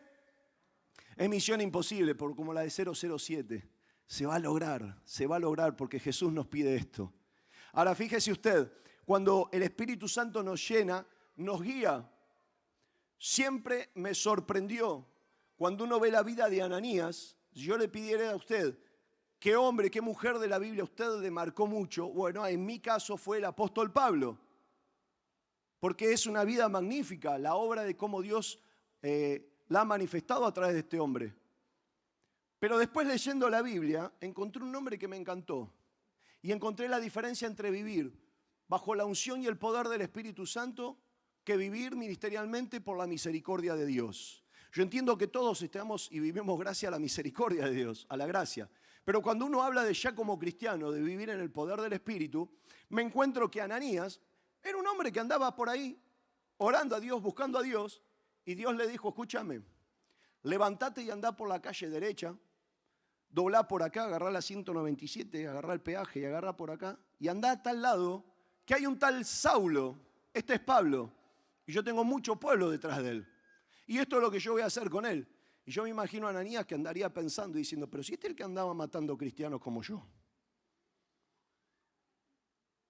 Es misión imposible, como la de 007. Se va a lograr porque Jesús nos pide esto. Ahora fíjese usted, cuando el Espíritu Santo nos llena, nos guía. Siempre me sorprendió cuando uno ve la vida de Ananías. Si yo le pidiera a usted, ¿qué hombre, qué mujer de la Biblia usted le marcó mucho? Bueno, en mi caso fue el apóstol Pablo. Porque es una vida magnífica, la obra de cómo Dios la ha manifestado a través de este hombre. Pero después leyendo la Biblia, encontré un nombre que me encantó. Y encontré la diferencia entre vivir bajo la unción y el poder del Espíritu Santo que vivir ministerialmente por la misericordia de Dios. Yo entiendo que todos estamos y vivimos gracias a la misericordia de Dios, a la gracia. Pero cuando uno habla de ya como cristiano, de vivir en el poder del Espíritu, me encuentro que Ananías era un hombre que andaba por ahí orando a Dios, buscando a Dios, y Dios le dijo, escúchame, levántate y andá por la calle derecha, doblá por acá, agarrá la 197, agarrá el peaje y agarrá por acá, y andá a tal lado que hay un tal Saulo, este es Pablo, y yo tengo mucho pueblo detrás de él. Y esto es lo que yo voy a hacer con él. Y yo me imagino a Ananías que andaría pensando y diciendo, pero si este es el que andaba matando cristianos como yo.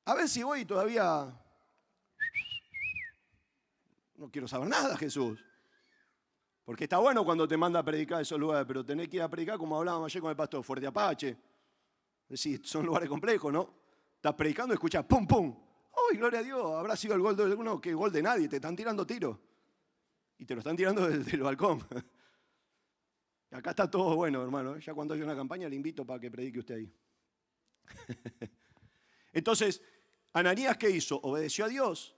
A ver si voy todavía... No quiero saber nada, Jesús. Porque está bueno cuando te manda a predicar a esos lugares, pero tenés que ir a predicar como hablábamos ayer con el pastor, Fuerte Apache. Es decir, son lugares complejos, ¿no? Estás predicando y escuchas ¡pum, pum! ¡Uy, gloria a Dios! Habrá sido el gol de alguno que el gol de nadie. Te están tirando tiros. Y te lo están tirando desde el balcón. Acá está todo bueno, hermano. Ya cuando haya una campaña le invito para que predique usted ahí. Entonces, Ananías, ¿qué hizo? Obedeció a Dios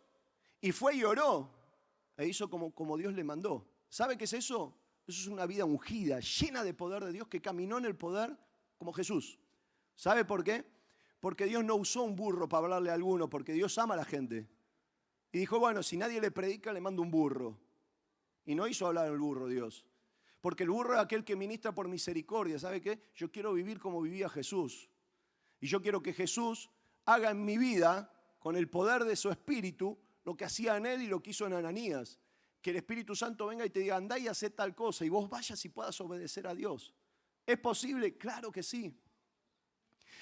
y fue y oró e hizo como Dios le mandó. ¿Sabe qué es eso? Eso es una vida ungida, llena de poder de Dios, que caminó en el poder como Jesús. ¿Sabe por qué? Porque Dios no usó un burro para hablarle a alguno, porque Dios ama a la gente. Y dijo, bueno, si nadie le predica, le mando un burro. Y no hizo hablar al burro Dios. Porque el burro es aquel que ministra por misericordia. ¿Sabe qué? Yo quiero vivir como vivía Jesús. Y yo quiero que Jesús haga en mi vida, con el poder de su Espíritu, lo que hacía en él y lo que hizo en Ananías. Que el Espíritu Santo venga y te diga, andá y hacé tal cosa, y vos vayas y puedas obedecer a Dios. ¿Es posible? Claro que sí.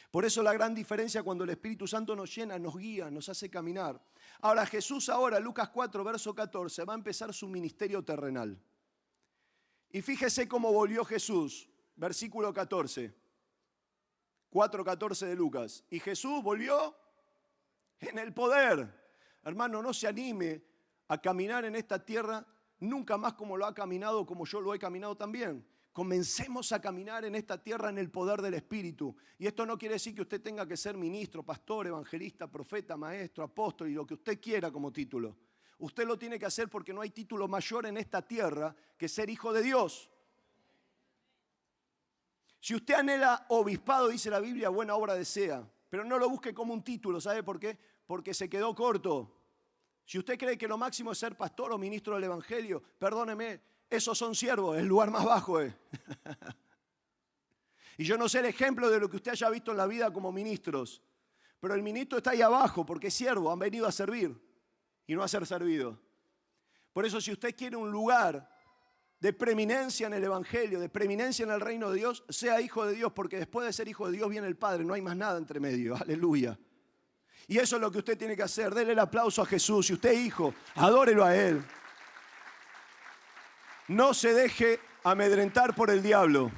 Por eso la gran diferencia cuando el Espíritu Santo nos llena, nos guía, nos hace caminar. Ahora Jesús ahora, Lucas 4, verso 14, va a empezar su ministerio terrenal. Y fíjese cómo volvió Jesús, versículo 14, 4:14 de Lucas. Y Jesús volvió en el poder. Hermano, no se anime a caminar en esta tierra nunca más como lo ha caminado, como yo lo he caminado también. Comencemos a caminar en esta tierra en el poder del Espíritu. Y esto no quiere decir que usted tenga que ser ministro, pastor, evangelista, profeta, maestro, apóstol y lo que usted quiera como título. Usted lo tiene que hacer porque no hay título mayor en esta tierra que ser hijo de Dios. Si usted anhela obispado, dice la Biblia, buena obra desea. Pero no lo busque como un título, ¿sabe por qué? Porque se quedó corto. Si usted cree que lo máximo es ser pastor o ministro del Evangelio, perdóneme, esos son siervos, el lugar más bajo es. Y yo no sé el ejemplo de lo que usted haya visto en la vida como ministros, pero el ministro está ahí abajo porque es siervo, han venido a servir y no a ser servido. Por eso si usted quiere un lugar de preeminencia en el Evangelio, de preeminencia en el reino de Dios, sea hijo de Dios, porque después de ser hijo de Dios viene el Padre, no hay más nada entre medio, aleluya. Y eso es lo que usted tiene que hacer, dele el aplauso a Jesús. Si usted es hijo, adórelo a Él. No se deje amedrentar por el diablo.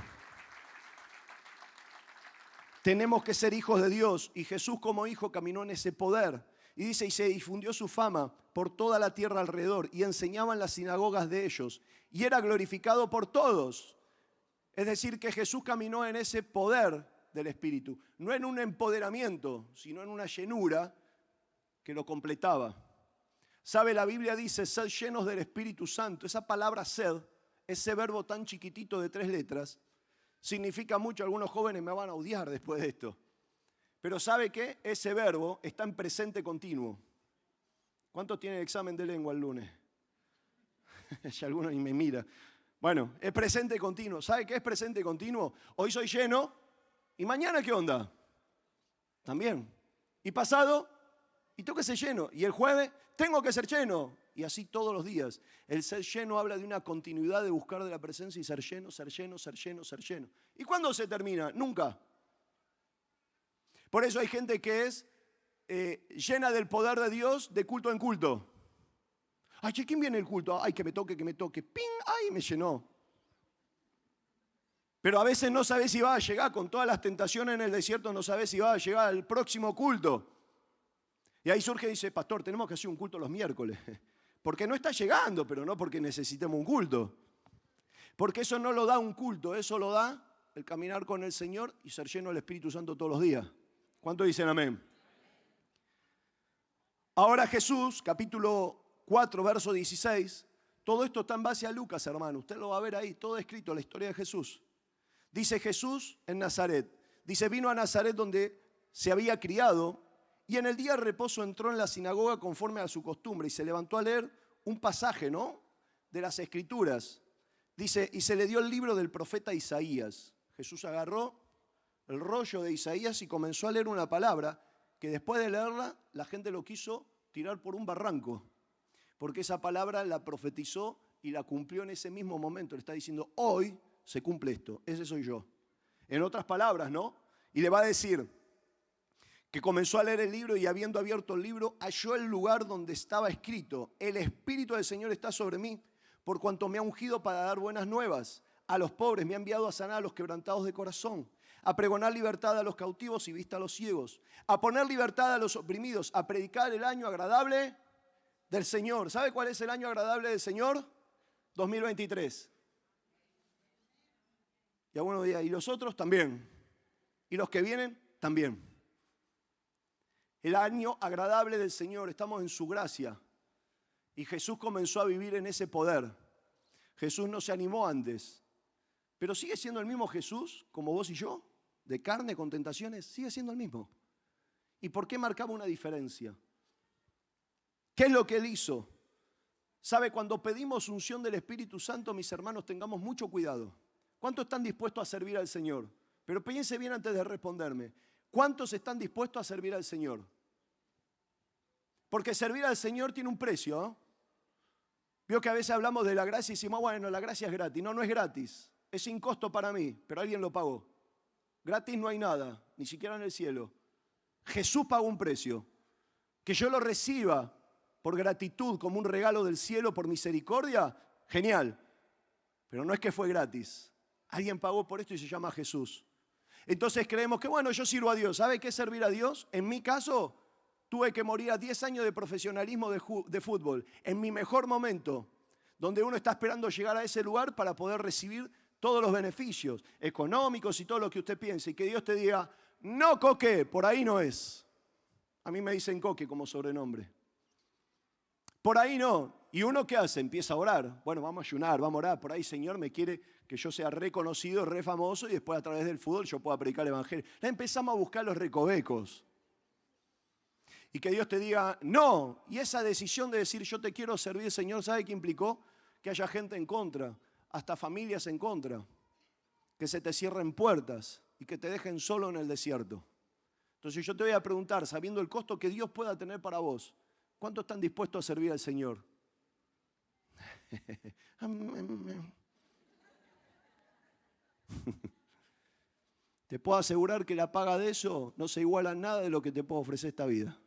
Tenemos que ser hijos de Dios y Jesús como hijo caminó en ese poder. Y dice, y se difundió su fama por toda la tierra alrededor y enseñaba en las sinagogas de ellos y era glorificado por todos. Es decir, que Jesús caminó en ese poder del Espíritu, no en un empoderamiento, sino en una llenura que lo completaba. ¿Sabe? La Biblia dice, sed llenos del Espíritu Santo. Esa palabra sed, ese verbo tan chiquitito de 3 letras, significa mucho. Algunos jóvenes me van a odiar después de esto. Pero ¿sabe qué? Ese verbo está en presente continuo. ¿Cuántos tienen examen de lengua el lunes? Ya alguno ni me mira. Bueno, es presente continuo. ¿Sabe qué es presente continuo? Hoy soy lleno y mañana ¿qué onda? También. Y pasado, y tengo que ser lleno. Y el jueves, tengo que ser lleno. Y así todos los días. El ser lleno habla de una continuidad de buscar de la presencia y ser lleno, ser lleno, ser lleno, ser lleno. ¿Y cuándo se termina? Nunca. Por eso hay gente que es llena del poder de Dios de culto en culto. Ay, ¿quién viene el culto? Ay, que me toque, que me toque. ¡Ping! ¡Ay, me llenó! Pero a veces no sabes si va a llegar, con todas las tentaciones en el desierto, no sabes si va a llegar al próximo culto. Y ahí surge y dice, pastor, tenemos que hacer un culto los miércoles. Porque no está llegando, pero no porque necesitemos un culto. Porque eso no lo da un culto, eso lo da el caminar con el Señor y ser lleno del Espíritu Santo todos los días. ¿Cuántos dicen amén? Ahora Jesús, capítulo 4, verso 16, todo esto está en base a Lucas, hermano. Usted lo va a ver ahí, todo escrito, la historia de Jesús. Dice Jesús en Nazaret. Dice, vino a Nazaret donde se había criado y en el día de reposo entró en la sinagoga conforme a su costumbre y se levantó a leer un pasaje, ¿no?, de las Escrituras. Dice, y se le dio el libro del profeta Isaías. Jesús agarró el rollo de Isaías y comenzó a leer una palabra que después de leerla la gente lo quiso tirar por un barranco, porque esa palabra la profetizó y la cumplió en ese mismo momento. Le está diciendo, hoy se cumple esto, ese soy yo. En otras palabras, ¿no? Y le va a decir que comenzó a leer el libro y habiendo abierto el libro, halló el lugar donde estaba escrito, el Espíritu del Señor está sobre mí, por cuanto me ha ungido para dar buenas nuevas a los pobres, me ha enviado a sanar a los quebrantados de corazón, a pregonar libertad a los cautivos y vista a los ciegos, a poner libertad a los oprimidos, a predicar el año agradable del Señor. ¿Sabe cuál es el año agradable del Señor? 2023. Y algunos días, y los otros también. Y los que vienen, también. el año agradable del Señor, estamos en su gracia. Y Jesús comenzó a vivir en ese poder. Jesús no se animó antes, pero sigue siendo el mismo Jesús, como vos y yo, de carne, con tentaciones, sigue siendo el mismo. ¿Y por qué marcaba una diferencia? ¿Qué es lo que Él hizo? ¿Sabe? Cuando pedimos unción del Espíritu Santo, mis hermanos, tengamos mucho cuidado. ¿Cuántos están dispuestos a servir al Señor? Pero piense bien antes de responderme. ¿Cuántos están dispuestos a servir al Señor? Porque servir al Señor tiene un precio, ¿eh? Vio que a veces hablamos de la gracia y decimos, bueno, la gracia es gratis. No, no es gratis. Es sin costo para mí, pero alguien lo pagó. Gratis no hay nada, ni siquiera en el cielo. Jesús pagó un precio. Que yo lo reciba por gratitud, como un regalo del cielo, por misericordia, genial. Pero no es que fue gratis. Alguien pagó por esto y se llama Jesús. Entonces creemos que, bueno, yo sirvo a Dios. ¿Sabe qué es servir a Dios? En mi caso, tuve que morir a 10 años de profesionalismo de fútbol. En mi mejor momento, donde uno está esperando llegar a ese lugar para poder recibir todos los beneficios económicos y todo lo que usted piense. Y que Dios te diga, no, Coque, por ahí no es. A mí me dicen Coque como sobrenombre. Por ahí no. ¿Y uno qué hace? Empieza a orar. Bueno, vamos a ayunar, vamos a orar. Por ahí, Señor, me quiere que yo sea reconocido, re famoso y después a través del fútbol yo pueda predicar el evangelio. La empezamos a buscar los recovecos. Y que Dios te diga, no. Y esa decisión de decir, yo te quiero servir, Señor, ¿sabe qué implicó? Que haya gente en contra, hasta familias en contra. Que se te cierren puertas y que te dejen solo en el desierto. Entonces yo te voy a preguntar, sabiendo el costo que Dios pueda tener para vos, ¿cuántos están dispuestos a servir al Señor? Te puedo asegurar que la paga de eso no se iguala a nada de lo que te puedo ofrecer esta vida.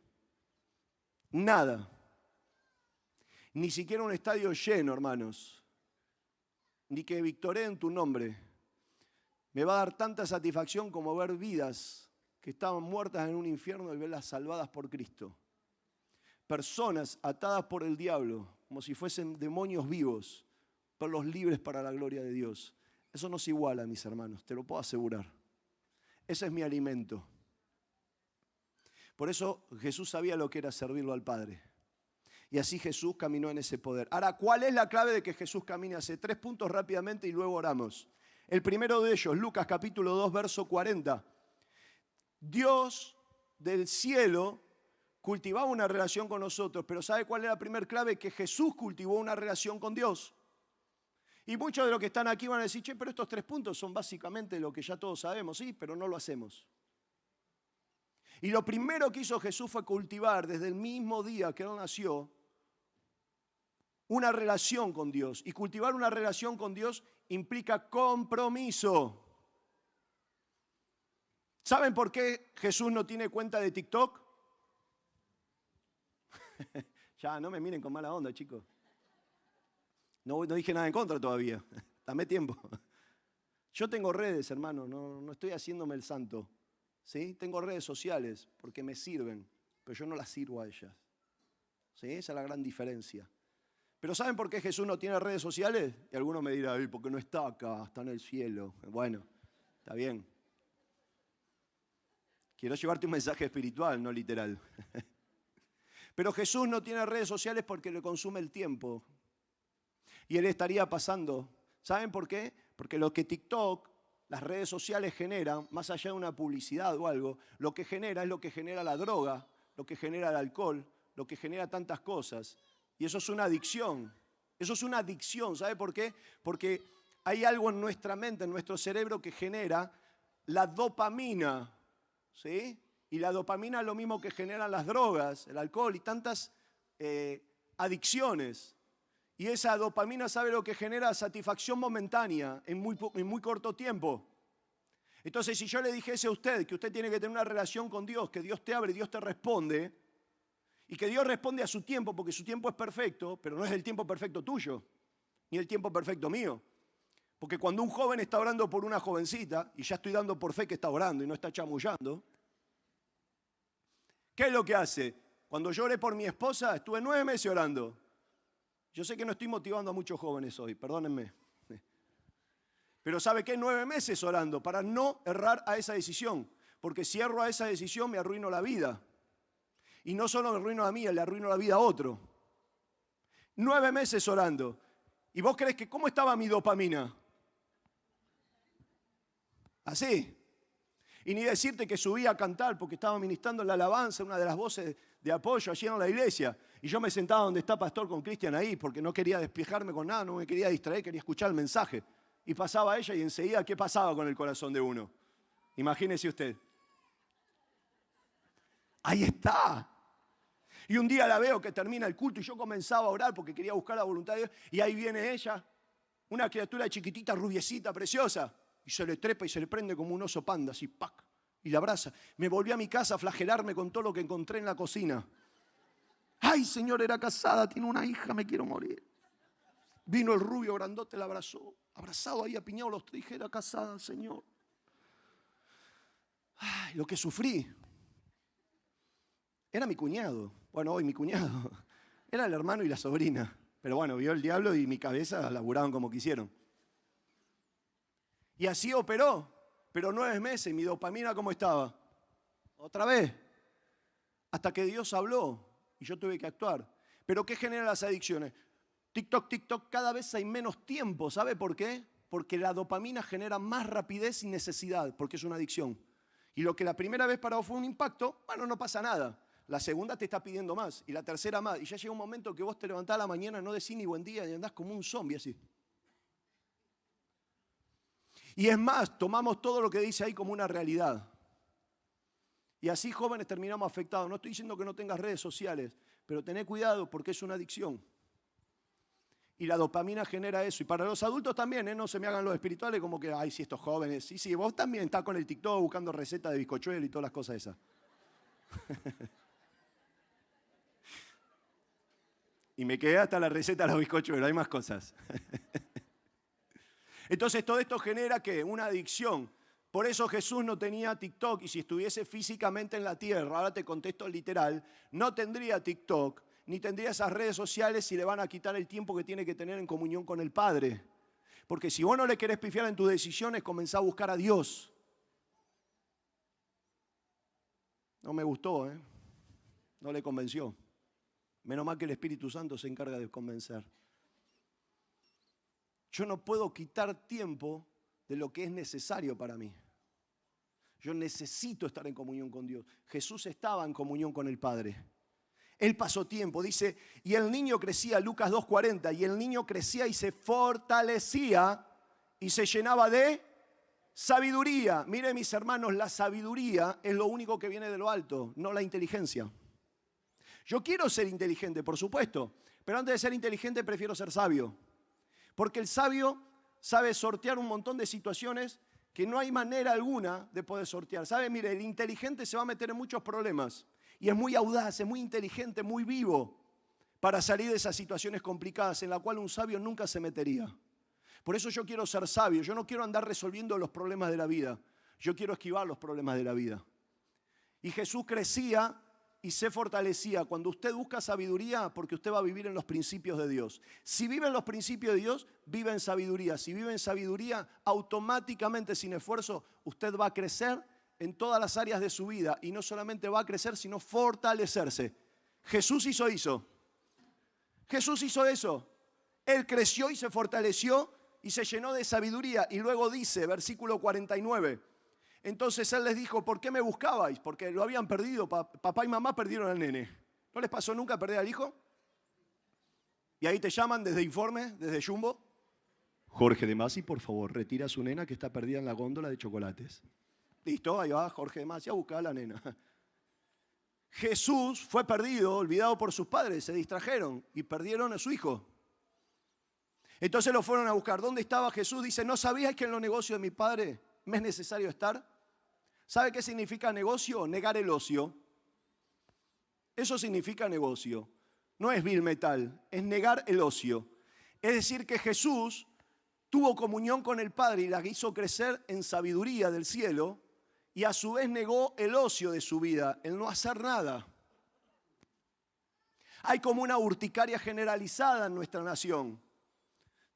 Nada. Ni siquiera un estadio lleno, hermanos. Ni que victoreen tu nombre. Me va a dar tanta satisfacción como ver vidas que estaban muertas en un infierno y verlas salvadas por Cristo. Personas atadas por el diablo, como si fuesen demonios vivos, verlos libres para la gloria de Dios. Eso no se iguala, mis hermanos, te lo puedo asegurar. Ese es mi alimento. Por eso Jesús sabía lo que era servirlo al Padre. Y así Jesús caminó en ese poder. Ahora, ¿cuál es la clave de que Jesús camine? Hace 3 puntos rápidamente y luego oramos. El primero de ellos, Lucas capítulo 2, verso 40. Dios del cielo cultivaba una relación con nosotros, pero ¿sabe cuál es la primera clave? Que Jesús cultivó una relación con Dios. Y muchos de los que están aquí van a decir, che, pero estos 3 puntos son básicamente lo que ya todos sabemos, sí, pero no lo hacemos. Y lo primero que hizo Jesús fue cultivar desde el mismo día que Él nació una relación con Dios. Y cultivar una relación con Dios implica compromiso. ¿Saben por qué Jesús no tiene cuenta de TikTok? Ya, no me miren con mala onda, chicos. No dije nada en contra todavía. Dame tiempo. Yo tengo redes, hermano, no estoy haciéndome el santo. ¿Sí? Tengo redes sociales porque me sirven, pero yo no las sirvo a ellas. ¿Sí? Esa es la gran diferencia. Pero ¿saben por qué Jesús no tiene redes sociales? Y algunos me dirán, porque no está acá, está en el cielo. Bueno, está bien. Quiero llevarte un mensaje espiritual, no literal. Pero Jesús no tiene redes sociales porque le consume el tiempo. Y Él estaría pasando. ¿Saben por qué? Porque lo que TikTok, las redes sociales generan, más allá de una publicidad o algo, lo que genera es lo que genera la droga, lo que genera el alcohol, lo que genera tantas cosas. Y eso es una adicción. Eso es una adicción. ¿Sabe por qué? Porque hay algo en nuestra mente, en nuestro cerebro, que genera la dopamina. ¿Sí? Y la dopamina es lo mismo que generan las drogas, el alcohol y tantas adicciones. Y esa dopamina, ¿sabe lo que genera? Satisfacción momentánea en muy corto tiempo. Entonces, si yo le dijese a usted que usted tiene que tener una relación con Dios, que Dios te abre y Dios te responde, y que Dios responde a su tiempo, porque su tiempo es perfecto, pero no es el tiempo perfecto tuyo, ni el tiempo perfecto mío. Porque cuando un joven está orando por una jovencita, y ya estoy dando por fe que está orando y no está chamullando, ¿qué es lo que hace? Cuando yo oré por mi esposa, estuve 9 meses orando. Yo sé que no estoy motivando a muchos jóvenes hoy, perdónenme. Pero ¿sabe qué? 9 meses orando para no errar a esa decisión. Porque si erro a esa decisión me arruino la vida. Y no solo me arruino la mía, le arruino la vida a otro. 9 meses orando. ¿Y vos crees que cómo estaba mi dopamina? Así. Y ni decirte que subí a cantar porque estaba ministrando en la alabanza, una de las voces de apoyo allí en la iglesia. Y yo me sentaba donde está Pastor con Cristian ahí porque no quería despejarme con nada, no me quería distraer, quería escuchar el mensaje. Y pasaba ella y enseguida, ¿qué pasaba con el corazón de uno? Imagínese usted. Ahí está. Y un día la veo que termina el culto y yo comenzaba a orar porque quería buscar la voluntad de Dios. Y ahí viene ella, una criatura chiquitita, rubiecita, preciosa. Y se le trepa y se le prende como un oso panda, así, ¡pac! Y la abraza. Me volví a mi casa a flagelarme con todo lo que encontré en la cocina. ¡Ay, Señor, era casada, tiene una hija, me quiero morir! Vino el rubio grandote, la abrazó. Abrazado ahí, apiñado los tres, dije, era casada, Señor. Ay, lo que sufrí. Era mi cuñado. Bueno, hoy mi cuñado. Era el hermano y la sobrina. Pero bueno, vio el diablo y mi cabeza laburaron como quisieron. Y así operó. Pero 9 meses, mi dopamina, ¿cómo estaba? Otra vez. Hasta que Dios habló y yo tuve que actuar. ¿Pero qué generan las adicciones? TikTok, TikTok, cada vez hay menos tiempo. ¿Sabe por qué? Porque la dopamina genera más rapidez y necesidad, porque es una adicción. Y lo que la primera vez para vos fue un impacto, bueno, no pasa nada. La segunda te está pidiendo más y la tercera más. Y ya llega un momento que vos te levantás a la mañana, no decís ni buen día y andás como un zombie así. Y es más, tomamos todo lo que dice ahí como una realidad. Y así jóvenes terminamos afectados. No estoy diciendo que no tengas redes sociales, pero tené cuidado porque es una adicción. Y la dopamina genera eso. Y para los adultos también, no se me hagan los espirituales como que, ay, sí, estos jóvenes. Sí, vos también estás con el TikTok buscando recetas de bizcochuelo y todas las cosas esas. Y me quedé hasta la receta de los bizcochuelos, hay más cosas. Entonces todo esto genera ¿qué? Una adicción. Por eso Jesús no tenía TikTok y si estuviese físicamente en la tierra, ahora te contesto literal, no tendría TikTok ni tendría esas redes sociales si le van a quitar el tiempo que tiene que tener en comunión con el Padre. Porque si vos no le querés pifiar en tus decisiones, comenzá a buscar a Dios. No me gustó, no le convenció. Menos mal que el Espíritu Santo se encarga de convencer. Yo no puedo quitar tiempo de lo que es necesario para mí. Yo necesito estar en comunión con Dios. Jesús estaba en comunión con el Padre. Él pasó tiempo, dice, y el niño crecía, Lucas 2:40, y el niño crecía y se fortalecía y se llenaba de sabiduría. Miren mis hermanos, la sabiduría es lo único que viene de lo alto, no la inteligencia. Yo quiero ser inteligente, por supuesto, pero antes de ser inteligente prefiero ser sabio. Porque el sabio sabe sortear un montón de situaciones que no hay manera alguna de poder sortear. ¿Sabe? Mire, el inteligente se va a meter en muchos problemas. Y es muy audaz, es muy inteligente, muy vivo para salir de esas situaciones complicadas en las cuales un sabio nunca se metería. Por eso yo quiero ser sabio. Yo no quiero andar resolviendo los problemas de la vida. Yo quiero esquivar los problemas de la vida. Y Jesús crecía y se fortalecía. Cuando usted busca sabiduría, porque usted va a vivir en los principios de Dios. Si vive en los principios de Dios, vive en sabiduría. Si vive en sabiduría, automáticamente, sin esfuerzo, usted va a crecer en todas las áreas de su vida. Y no solamente va a crecer, sino fortalecerse. Jesús hizo eso. Jesús hizo eso. Él creció y se fortaleció y se llenó de sabiduría. Y luego dice, versículo 49, entonces él les dijo, ¿por qué me buscabais? Porque lo habían perdido, papá y mamá perdieron al nene. ¿No les pasó nunca perder al hijo? Y ahí te llaman desde Informe, desde Jumbo. Jorge de Masi, por favor, retira a su nena que está perdida en la góndola de chocolates. Listo, ahí va Jorge de Masi a buscar a la nena. Jesús fue perdido, olvidado por sus padres, se distrajeron y perdieron a su hijo. Entonces lo fueron a buscar. ¿Dónde estaba Jesús? Dice, ¿no sabías que en los negocios de mi padre me es necesario estar? ¿Sabe qué significa negocio? Negar el ocio. Eso significa negocio. No es Bill Metal, es negar el ocio. Es decir, que Jesús tuvo comunión con el Padre y la hizo crecer en sabiduría del cielo y a su vez negó el ocio de su vida, el no hacer nada. Hay como una urticaria generalizada en nuestra nación,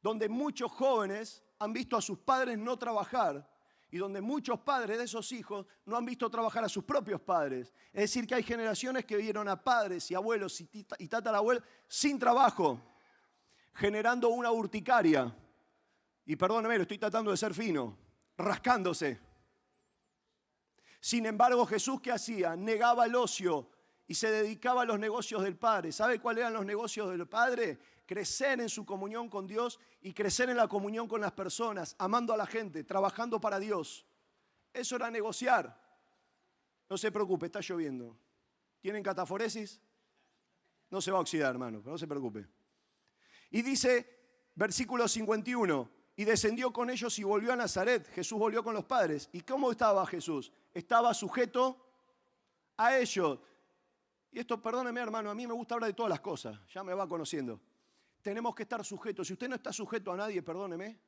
donde muchos jóvenes han visto a sus padres no trabajar y donde muchos padres de esos hijos no han visto trabajar a sus propios padres. Es decir, que hay generaciones que vieron a padres y abuelos y tatarabuelos sin trabajo, generando una urticaria. Y perdóneme, lo estoy tratando de ser fino, rascándose. Sin embargo, Jesús, ¿qué hacía? Negaba el ocio y se dedicaba a los negocios del Padre. ¿Sabe cuáles eran los negocios del Padre? Crecer en su comunión con Dios y crecer en la comunión con las personas, amando a la gente, trabajando para Dios. Eso era negociar. No se preocupe, está lloviendo. ¿Tienen cataforesis? No se va a oxidar, hermano, pero no se preocupe. Y dice, versículo 51, y descendió con ellos y volvió a Nazaret. Jesús volvió con los padres. ¿Y cómo estaba Jesús? Estaba sujeto a ellos. Y esto, perdóneme, hermano, a mí me gusta hablar de todas las cosas, ya me va conociendo. Tenemos que estar sujetos. Si usted no está sujeto a nadie, perdóneme,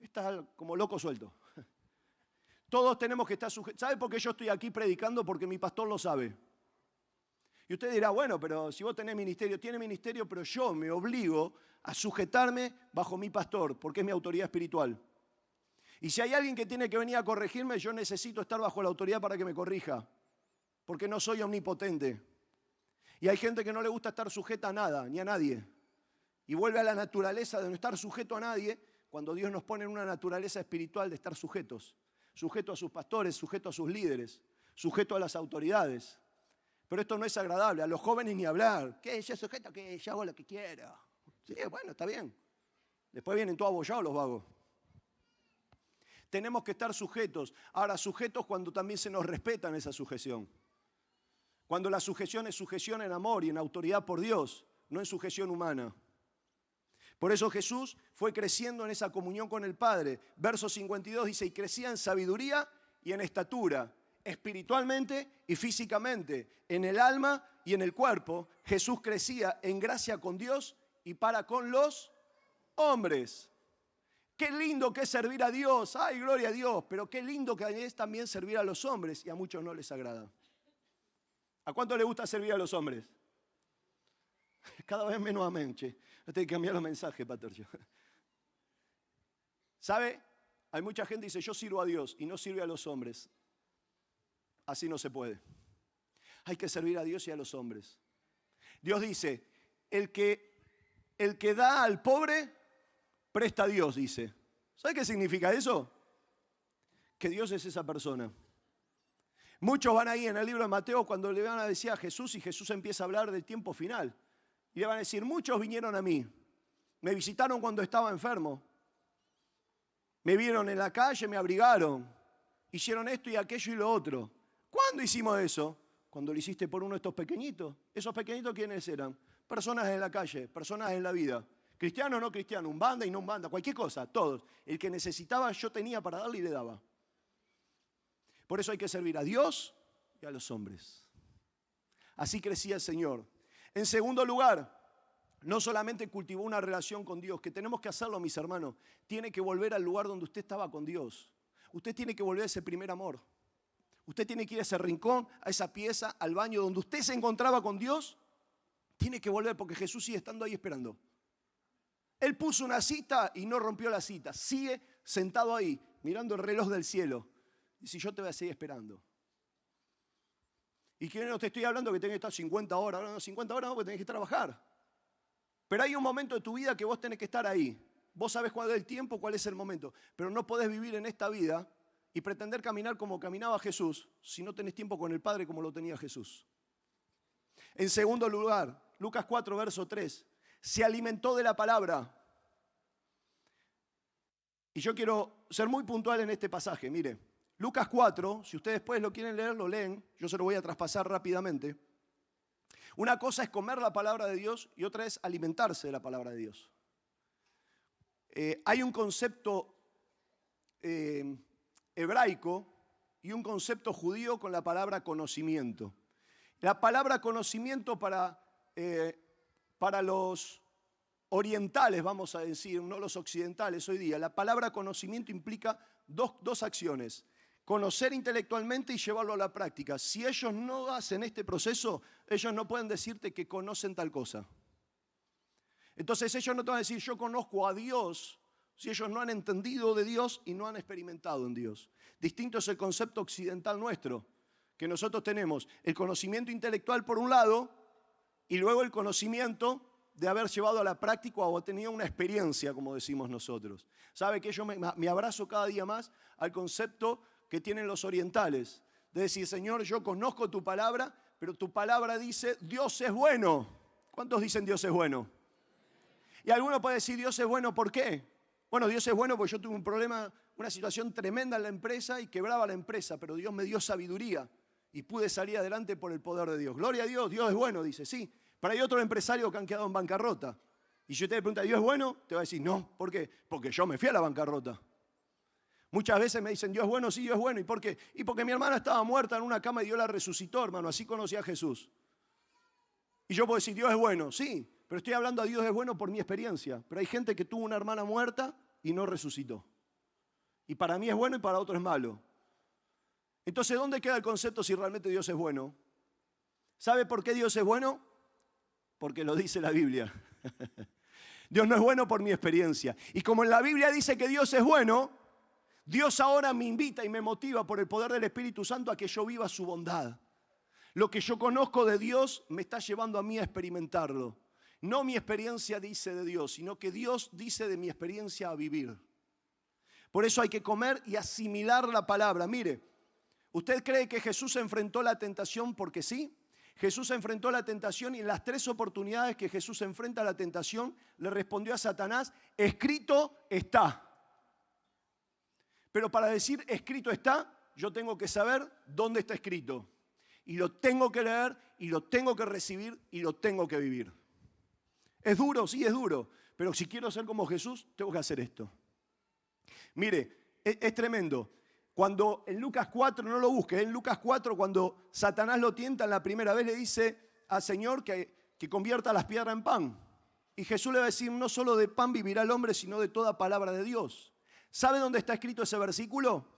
está como loco suelto. Todos tenemos que estar sujetos. ¿Sabe por qué yo estoy aquí predicando? Porque mi pastor lo sabe. Y usted dirá, bueno, pero si vos tenés ministerio, tiene ministerio, pero yo me obligo a sujetarme bajo mi pastor, porque es mi autoridad espiritual. Y si hay alguien que tiene que venir a corregirme, yo necesito estar bajo la autoridad para que me corrija, porque no soy omnipotente. Y hay gente que no le gusta estar sujeta a nada, ni a nadie. Y vuelve a la naturaleza de no estar sujeto a nadie, cuando Dios nos pone en una naturaleza espiritual de estar sujetos. Sujeto a sus pastores, sujeto a sus líderes, sujeto a las autoridades. Pero esto no es agradable, a los jóvenes ni hablar. ¿Qué? Yo sujeto que yo hago lo que quiero. Sí, bueno, está bien. Después vienen todos abollados los vagos. Tenemos que estar sujetos. Ahora, sujetos cuando también se nos respeta en esa sujeción. Cuando la sujeción es sujeción en amor y en autoridad por Dios, no en sujeción humana. Por eso Jesús fue creciendo en esa comunión con el Padre. Verso 52 dice, y crecía en sabiduría y en estatura, espiritualmente y físicamente, en el alma y en el cuerpo. Jesús crecía en gracia con Dios y para con los hombres. Qué lindo que es servir a Dios, ay, gloria a Dios, pero qué lindo que es también servir a los hombres y a muchos no les agrada. ¿A cuánto le gusta servir a los hombres? Cada vez menos amén, che. Tengo que cambiar los mensajes, Patercio. ¿Sabe? Hay mucha gente que dice, yo sirvo a Dios y no sirve a los hombres. Así no se puede. Hay que servir a Dios y a los hombres. Dios dice, el que da al pobre, presta a Dios, dice. ¿Sabe qué significa eso? Que Dios es esa persona. Muchos van ahí en el libro de Mateo cuando le van a decir a Jesús y Jesús empieza a hablar del tiempo final. Y le van a decir, muchos vinieron a mí, me visitaron cuando estaba enfermo, me vieron en la calle, me abrigaron, hicieron esto y aquello y lo otro. ¿Cuándo hicimos eso? Cuando lo hiciste por uno de estos pequeñitos. ¿Esos pequeñitos quiénes eran? Personas en la calle, personas en la vida. Cristiano o no cristiano, un banda y no un banda, cualquier cosa, todos. El que necesitaba yo tenía para darle y le daba. Por eso hay que servir a Dios y a los hombres. Así crecía el Señor. En segundo lugar, no solamente cultivó una relación con Dios, que tenemos que hacerlo, mis hermanos, tiene que volver al lugar donde usted estaba con Dios. Usted tiene que volver a ese primer amor. Usted tiene que ir a ese rincón, a esa pieza, al baño donde usted se encontraba con Dios. Tiene que volver porque Jesús sigue estando ahí esperando. Él puso una cita y no rompió la cita. Sigue sentado ahí, mirando el reloj del cielo. Y si yo te voy a seguir esperando. Y que no te estoy hablando que tenés que estar 50 horas. No, 50 horas no, porque tenés que trabajar. Pero hay un momento de tu vida que vos tenés que estar ahí. Vos sabés cuál es el tiempo, cuál es el momento. Pero no podés vivir en esta vida y pretender caminar como caminaba Jesús si no tenés tiempo con el Padre como lo tenía Jesús. En segundo lugar, Lucas 4, verso 3. Se alimentó de la palabra. Y yo quiero ser muy puntual en este pasaje, mire. Lucas 4, si ustedes después lo quieren leer, lo leen. Yo se lo voy a traspasar rápidamente. Una cosa es comer la palabra de Dios y otra es alimentarse de la palabra de Dios. Hay un concepto hebraico y un concepto judío con la palabra conocimiento. La palabra conocimiento para los orientales, vamos a decir, no los occidentales hoy día, la palabra conocimiento implica dos acciones. Conocer intelectualmente y llevarlo a la práctica. Si ellos no hacen este proceso, ellos no pueden decirte que conocen tal cosa. Entonces ellos no te van a decir, yo conozco a Dios, si ellos no han entendido de Dios y no han experimentado en Dios. Distinto es el concepto occidental nuestro, que nosotros tenemos el conocimiento intelectual por un lado y luego el conocimiento de haber llevado a la práctica o tenido una experiencia, como decimos nosotros. ¿Sabe que yo me abrazo cada día más al concepto que tienen los orientales? De decir, Señor, yo conozco tu palabra, pero tu palabra dice, Dios es bueno. ¿Cuántos dicen Dios es bueno? Y alguno puede decir, Dios es bueno, ¿por qué? Bueno, Dios es bueno porque yo tuve un problema, una situación tremenda en la empresa y quebraba la empresa, pero Dios me dio sabiduría y pude salir adelante por el poder de Dios. Gloria a Dios, Dios es bueno, dice, sí. Pero hay otros empresarios que han quedado en bancarrota. Y si usted le pregunta, ¿Dios es bueno? Te va a decir, no. ¿Por qué? Porque yo me fui a la bancarrota. Muchas veces me dicen, Dios es bueno, sí, Dios es bueno. ¿Y por qué? Y porque mi hermana estaba muerta en una cama y Dios la resucitó, hermano. Así conocí a Jesús. Y yo puedo decir, Dios es bueno, sí. Pero estoy hablando a Dios es bueno por mi experiencia. Pero hay gente que tuvo una hermana muerta y no resucitó. Y para mí es bueno y para otro es malo. Entonces, ¿dónde queda el concepto si realmente Dios es bueno? ¿Sabe por qué Dios es bueno? Porque lo dice la Biblia. Dios no es bueno por mi experiencia. Y como en la Biblia dice que Dios es bueno, Dios ahora me invita y me motiva por el poder del Espíritu Santo a que yo viva su bondad. Lo que yo conozco de Dios me está llevando a mí a experimentarlo. No mi experiencia dice de Dios, sino que Dios dice de mi experiencia a vivir. Por eso hay que comer y asimilar la palabra. Mire, ¿usted cree que Jesús enfrentó la tentación porque sí? Jesús enfrentó la tentación y en las 3 oportunidades que Jesús enfrenta la tentación, le respondió a Satanás, escrito está. Pero para decir escrito está, yo tengo que saber dónde está escrito. Y lo tengo que leer, y lo tengo que recibir, y lo tengo que vivir. ¿Es duro? Sí, es duro. Pero si quiero ser como Jesús, tengo que hacer esto. Mire, es tremendo. Cuando en Lucas 4, no lo busque, en Lucas 4 cuando Satanás lo tienta en la primera vez le dice al Señor que convierta las piedras en pan. Y Jesús le va a decir, no solo de pan vivirá el hombre, sino de toda palabra de Dios. ¿Sabe dónde está escrito ese versículo?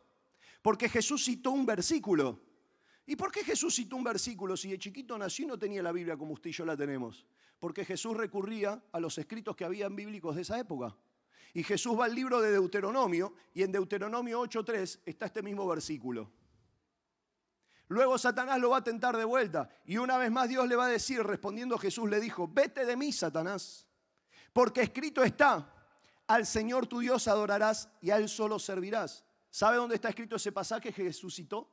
Porque Jesús citó un versículo. ¿Y por qué Jesús citó un versículo si de chiquito nació y no tenía la Biblia como usted y yo la tenemos? Porque Jesús recurría a los escritos que habían bíblicos de esa época. Y Jesús va al libro de Deuteronomio y en Deuteronomio 8:3 está este mismo versículo. Luego Satanás lo va a tentar de vuelta y una vez más Dios le va a decir, respondiendo Jesús le dijo, vete de mí, Satanás, porque escrito está, al Señor tu Dios adorarás y a Él solo servirás. ¿Sabe dónde está escrito ese pasaje que Jesús citó?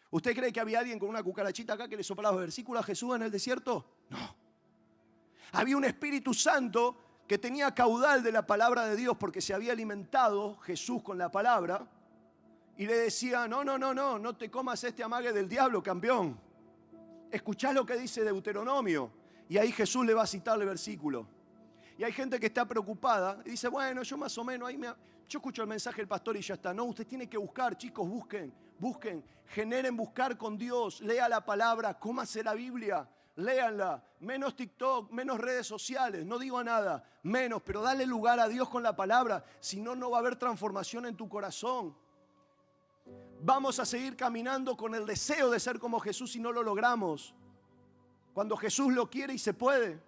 ¿Usted cree que había alguien con una cucarachita acá que le soplaba versículos a Jesús en el desierto? No. Había un Espíritu Santo que tenía caudal de la palabra de Dios porque se había alimentado Jesús con la palabra y le decía, no te comas este amague del diablo, campeón. Escuchá lo que dice Deuteronomio. Y ahí Jesús le va a citar el versículo. Y hay gente que está preocupada y dice, bueno, yo más o menos, yo escucho el mensaje del pastor y ya está. No, usted tiene que buscar, chicos, busquen, generen buscar con Dios, lea la palabra, cómase la Biblia. Léanla, menos TikTok, menos redes sociales, no digo nada, menos, pero dale lugar a Dios con la palabra, si no, no va a haber transformación en tu corazón. Vamos a seguir caminando con el deseo de ser como Jesús si no lo logramos, cuando Jesús lo quiere y se puede.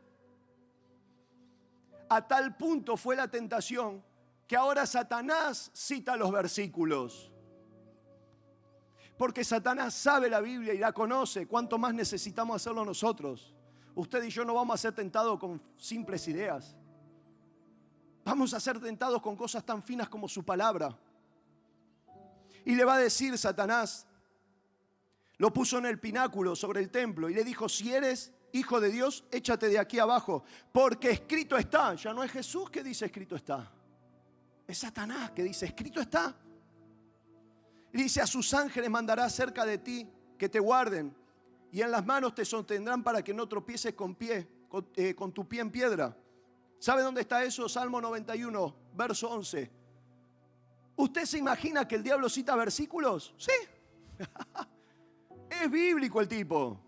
A tal punto fue la tentación que ahora Satanás cita los versículos. Porque Satanás sabe la Biblia y la conoce. ¿Cuánto más necesitamos hacerlo nosotros? Usted y yo no vamos a ser tentados con simples ideas. Vamos a ser tentados con cosas tan finas como su palabra. Y le va a decir Satanás, lo puso en el pináculo sobre el templo y le dijo, si eres hijo de Dios, échate de aquí abajo. Porque escrito está. Ya no es Jesús que dice escrito está. Es Satanás que dice escrito está. Y dice, a sus ángeles mandará cerca de ti que te guarden y en las manos te sostendrán para que no tropieces con tu pie en piedra. ¿Sabe dónde está eso? Salmo 91, verso 11. ¿Usted se imagina que el diablo cita versículos? Sí. Es bíblico el tipo.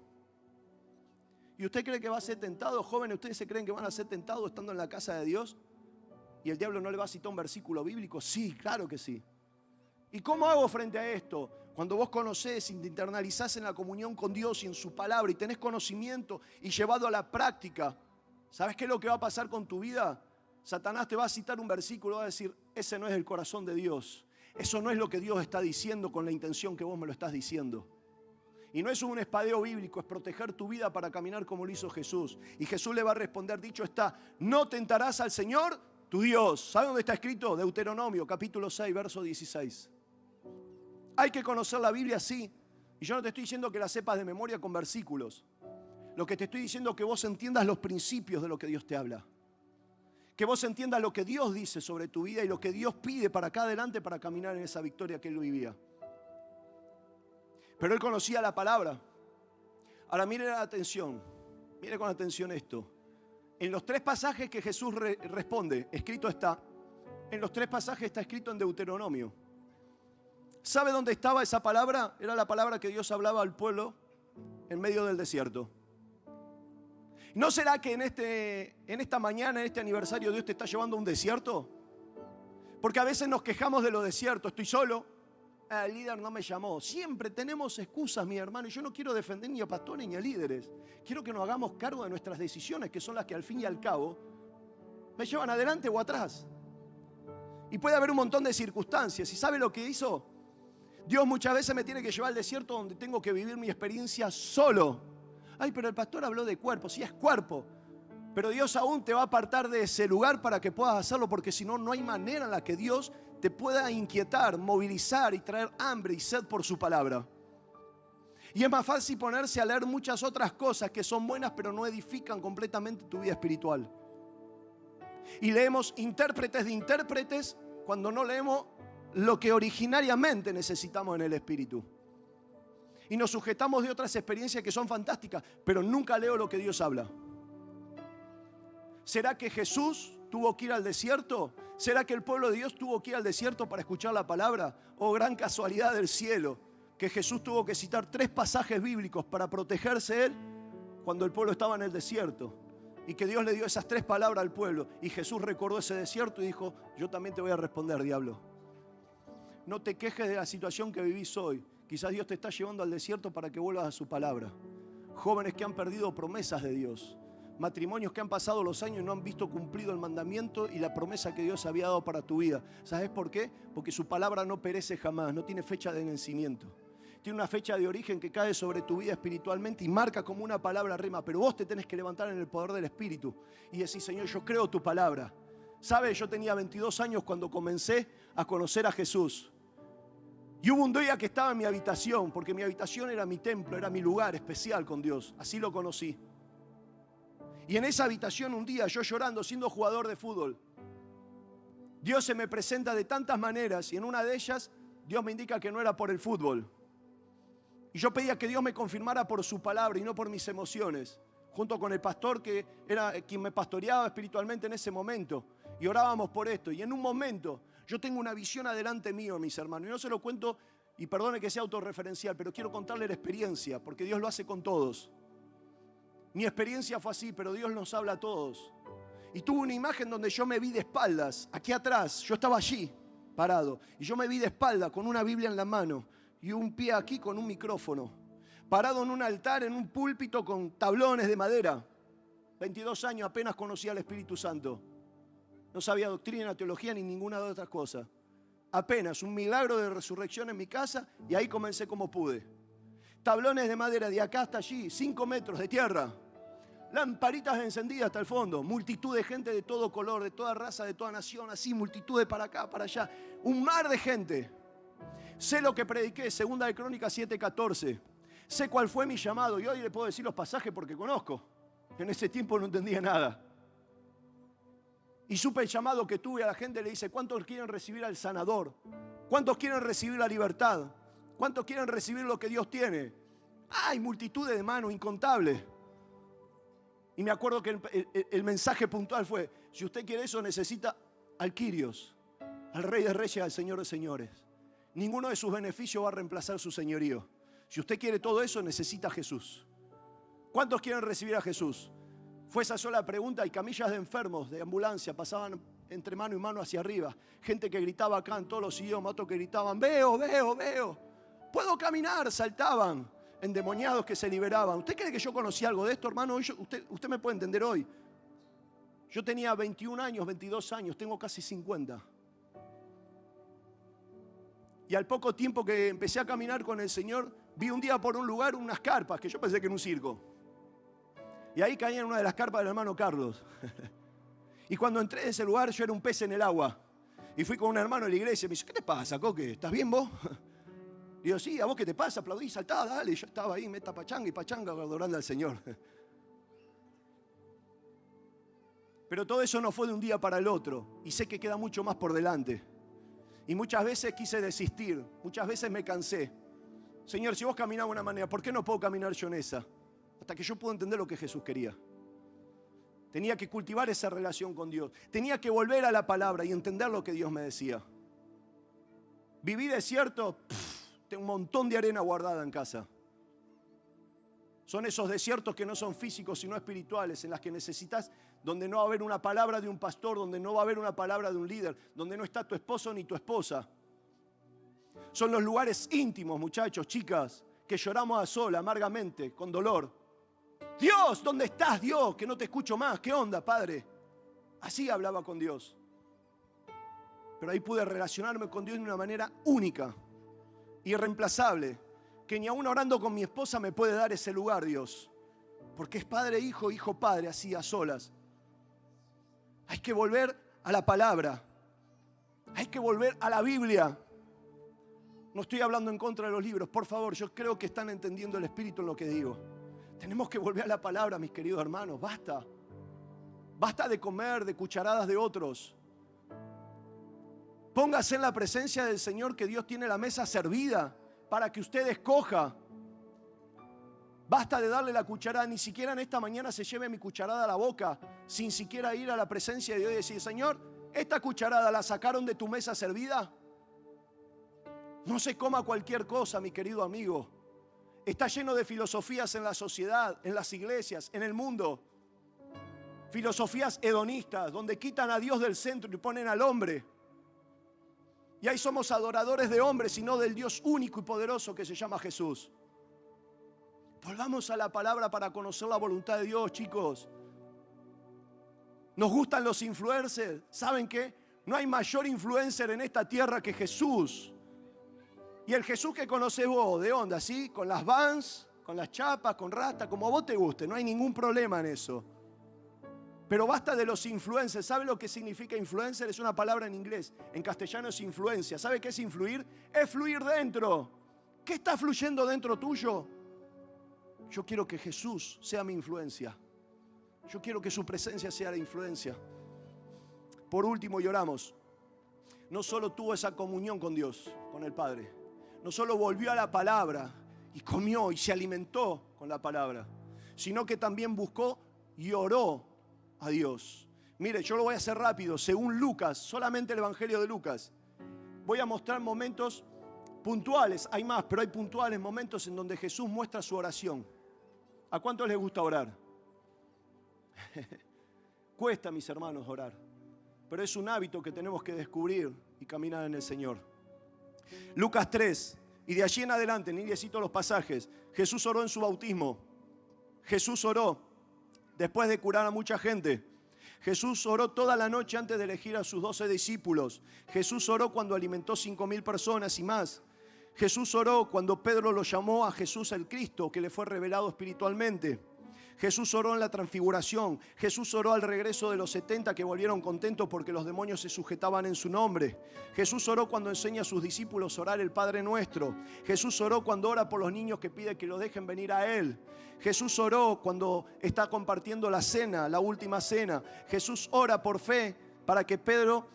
¿Y usted cree que va a ser tentado, jóvenes? ¿Ustedes se creen que van a ser tentados estando en la casa de Dios? ¿Y el diablo no le va a citar un versículo bíblico? Sí, claro que sí. ¿Y cómo hago frente a esto? Cuando vos conocés y te internalizás en la comunión con Dios y en su palabra y tenés conocimiento y llevado a la práctica, ¿sabes qué es lo que va a pasar con tu vida? Satanás te va a citar un versículo y va a decir, ese no es el corazón de Dios. Eso no es lo que Dios está diciendo con la intención que vos me lo estás diciendo. Y no es un espadeo bíblico, es proteger tu vida para caminar como lo hizo Jesús. Y Jesús le va a responder, dicho está, no tentarás al Señor tu Dios. ¿Sabe dónde está escrito? Deuteronomio, capítulo 6, verso 16. Hay que conocer la Biblia, sí. Y yo no te estoy diciendo que la sepas de memoria con versículos. Lo que te estoy diciendo es que vos entiendas los principios de lo que Dios te habla. Que vos entiendas lo que Dios dice sobre tu vida y lo que Dios pide para acá adelante para caminar en esa victoria que Él vivía. Pero Él conocía la palabra. Ahora mire la atención, mire con atención esto. En los 3 pasajes que Jesús responde, escrito está, en los 3 pasajes está escrito en Deuteronomio. ¿Sabe dónde estaba esa palabra? Era la palabra que Dios hablaba al pueblo en medio del desierto. ¿No será que en esta mañana, en este aniversario, Dios te está llevando a un desierto? Porque a veces nos quejamos de los desiertos. Estoy solo. El líder no me llamó. Siempre tenemos excusas, mi hermano. Y yo no quiero defender ni a pastores ni a líderes. Quiero que nos hagamos cargo de nuestras decisiones, que son las que al fin y al cabo me llevan adelante o atrás. Y puede haber un montón de circunstancias. ¿Y sabe lo que hizo? Dios muchas veces me tiene que llevar al desierto donde tengo que vivir mi experiencia solo. Ay, pero el pastor habló de cuerpo. Sí, es cuerpo. Pero Dios aún te va a apartar de ese lugar para que puedas hacerlo, porque si no, no hay manera en la que Dios te pueda inquietar, movilizar y traer hambre y sed por su palabra. Y es más fácil ponerse a leer muchas otras cosas que son buenas, pero no edifican completamente tu vida espiritual. Y leemos intérpretes de intérpretes cuando no leemos lo que originariamente necesitamos en el espíritu. Y nos sujetamos de otras experiencias que son fantásticas, pero nunca leo lo que Dios habla. ¿Será que Jesús tuvo que ir al desierto? ¿Será que el pueblo de Dios tuvo que ir al desierto para escuchar la palabra? ¿O gran casualidad del cielo que Jesús tuvo que citar 3 pasajes bíblicos para protegerse él cuando el pueblo estaba en el desierto? Y que Dios le dio esas 3 palabras al pueblo. Y Jesús recordó ese desierto y dijo, yo también te voy a responder, diablo. No te quejes de la situación que vivís hoy. Quizás Dios te está llevando al desierto para que vuelvas a su palabra. Jóvenes que han perdido promesas de Dios. Matrimonios que han pasado los años y no han visto cumplido el mandamiento y la promesa que Dios había dado para tu vida. ¿Sabes por qué? Porque su palabra no perece jamás, no tiene fecha de vencimiento. Tiene una fecha de origen que cae sobre tu vida espiritualmente y marca como una palabra rema. Pero vos te tenés que levantar en el poder del Espíritu y decir, Señor, yo creo tu palabra. ¿Sabes? Yo tenía 22 años cuando comencé a conocer a Jesús. Y hubo un día que estaba en mi habitación, porque mi habitación era mi templo, era mi lugar especial con Dios. Así lo conocí. Y en esa habitación un día, yo llorando, siendo jugador de fútbol, Dios se me presenta de tantas maneras y en una de ellas Dios me indica que no era por el fútbol. Y yo pedía que Dios me confirmara por su palabra y no por mis emociones, junto con el pastor que era quien me pastoreaba espiritualmente en ese momento. Y orábamos por esto. Y en un momento yo tengo una visión adelante mío, mis hermanos. Y no se lo cuento, y perdone que sea autorreferencial, pero quiero contarle la experiencia, porque Dios lo hace con todos. Mi experiencia fue así, pero Dios nos habla a todos. Y tuve una imagen donde yo me vi de espaldas, aquí atrás. Yo estaba allí, parado. Y yo me vi de espaldas, con una Biblia en la mano. Y un pie aquí con un micrófono. Parado en un altar, en un púlpito con tablones de madera. 22 años, apenas conocía al Espíritu Santo. No sabía doctrina, teología ni ninguna de otras cosas. Apenas un milagro de resurrección en mi casa y ahí comencé como pude. Tablones de madera de acá hasta allí, 5 metros de tierra. Lamparitas encendidas hasta el fondo. Multitud de gente de todo color, de toda raza, de toda nación. Así, multitud de para acá, para allá. Un mar de gente. Sé lo que prediqué, 2 de Crónicas 7:14. Sé cuál fue mi llamado. Y hoy le puedo decir los pasajes porque conozco. En ese tiempo no entendía nada. Y supe el llamado que tuve a la gente. Le dice, ¿cuántos quieren recibir al sanador? ¿Cuántos quieren recibir la libertad? ¿Cuántos quieren recibir lo que Dios tiene? Hay multitudes de manos incontables. Y me acuerdo que el mensaje puntual fue, si usted quiere eso necesita al Kyrios, al Rey de Reyes, al Señor de Señores. Ninguno de sus beneficios va a reemplazar su señorío. Si usted quiere todo eso necesita a Jesús. ¿Cuántos quieren recibir a Jesús? Fue esa sola pregunta y camillas de enfermos, de ambulancia, pasaban entre mano y mano hacia arriba. Gente que gritaba acá en todos los idiomas, otros que gritaban, veo, veo, veo. Puedo caminar, saltaban, endemoniados que se liberaban. ¿Usted cree que yo conocía algo de esto, hermano? Usted me puede entender hoy. Yo tenía 21 años, 22 años, tengo casi 50. Y al poco tiempo que empecé a caminar con el Señor, vi un día por un lugar unas carpas, que yo pensé que era un circo. Y ahí caí en una de las carpas del hermano Carlos. Y cuando entré en ese lugar, yo era un pez en el agua. Y fui con un hermano de la iglesia y me dice, ¿qué te pasa, Coque? ¿Estás bien vos? Y yo, sí, ¿a vos qué te pasa? Aplaudí, saltá, dale. Y yo estaba ahí, meta pachanga y pachanga, adorando al Señor. Pero todo eso no fue de un día para el otro. Y sé que queda mucho más por delante. Y muchas veces quise desistir. Muchas veces me cansé. Señor, si vos caminabas de una manera, ¿por qué no puedo caminar yo en esa? Hasta que yo pude entender lo que Jesús quería. Tenía que cultivar esa relación con Dios. Tenía que volver a la palabra y entender lo que Dios me decía. Viví desierto, tengo un montón de arena guardada en casa. Son esos desiertos que no son físicos sino espirituales, en las que necesitas, donde no va a haber una palabra de un pastor, donde no va a haber una palabra de un líder, donde no está tu esposo ni tu esposa. Son los lugares íntimos, muchachos, chicas, que lloramos a sola, amargamente, con dolor. Dios, ¿dónde estás, Dios? Que no te escucho más. ¿Qué onda, Padre? Así hablaba con Dios. Pero ahí pude relacionarme con Dios de una manera única, irreemplazable, que ni aún orando con mi esposa me puede dar ese lugar, Dios. Porque es padre, hijo, hijo, padre, así a solas. Hay que volver a la palabra. Hay que volver a la Biblia. No estoy hablando en contra de los libros, por favor, yo creo que están entendiendo el espíritu en lo que digo. Tenemos que volver a la palabra, mis queridos hermanos, basta. Basta de comer de cucharadas de otros. Póngase en la presencia del Señor, que Dios tiene la mesa servida para que usted escoja. Basta de darle la cucharada, ni siquiera en esta mañana se lleve mi cucharada a la boca, sin siquiera ir a la presencia de Dios y decir, Señor, ¿esta cucharada la sacaron de tu mesa servida? No se coma cualquier cosa, mi querido amigo. Está lleno de filosofías en la sociedad, en las iglesias, en el mundo. Filosofías hedonistas, donde quitan a Dios del centro y ponen al hombre. Y ahí somos adoradores de hombres y no del Dios único y poderoso que se llama Jesús. Volvamos a la palabra para conocer la voluntad de Dios, chicos. Nos gustan los influencers. ¿Saben qué? No hay mayor influencer en esta tierra que Jesús. Y el Jesús que conocés vos, ¿de onda? ¿Sí? Con las Vans, con las chapas, con rasta, como a vos te guste. No hay ningún problema en eso. Pero basta de los influencers. ¿Sabe lo que significa influencer? Es una palabra en inglés. En castellano es influencia. ¿Sabe qué es influir? Es fluir dentro. ¿Qué está fluyendo dentro tuyo? Yo quiero que Jesús sea mi influencia. Yo quiero que su presencia sea la influencia. Por último, lloramos. No solo tuvo esa comunión con Dios, con el Padre. No solo volvió a la palabra y comió y se alimentó con la palabra, sino que también buscó y oró a Dios. Mire, yo lo voy a hacer rápido. Según Lucas, solamente el Evangelio de Lucas, voy a mostrar momentos puntuales. Hay más, pero hay puntuales momentos en donde Jesús muestra su oración. ¿A cuántos les gusta orar? Cuesta, mis hermanos, orar. Pero es un hábito que tenemos que descubrir y caminar en el Señor. Lucas 3, y de allí en adelante, ni les cito los pasajes. Jesús oró en su bautismo. Jesús oró después de curar a mucha gente. Jesús oró toda la noche antes de elegir a sus 12 discípulos. Jesús oró cuando alimentó 5,000 personas y más. Jesús oró cuando Pedro lo llamó a Jesús el Cristo, que le fue revelado espiritualmente. Jesús oró en la transfiguración. Jesús oró al regreso de los 70 que volvieron contentos porque los demonios se sujetaban en su nombre. Jesús oró cuando enseña a sus discípulos a orar el Padre Nuestro. Jesús oró cuando ora por los niños que pide que los dejen venir a Él. Jesús oró cuando está compartiendo la cena, la última cena. Jesús ora por fe para que Pedro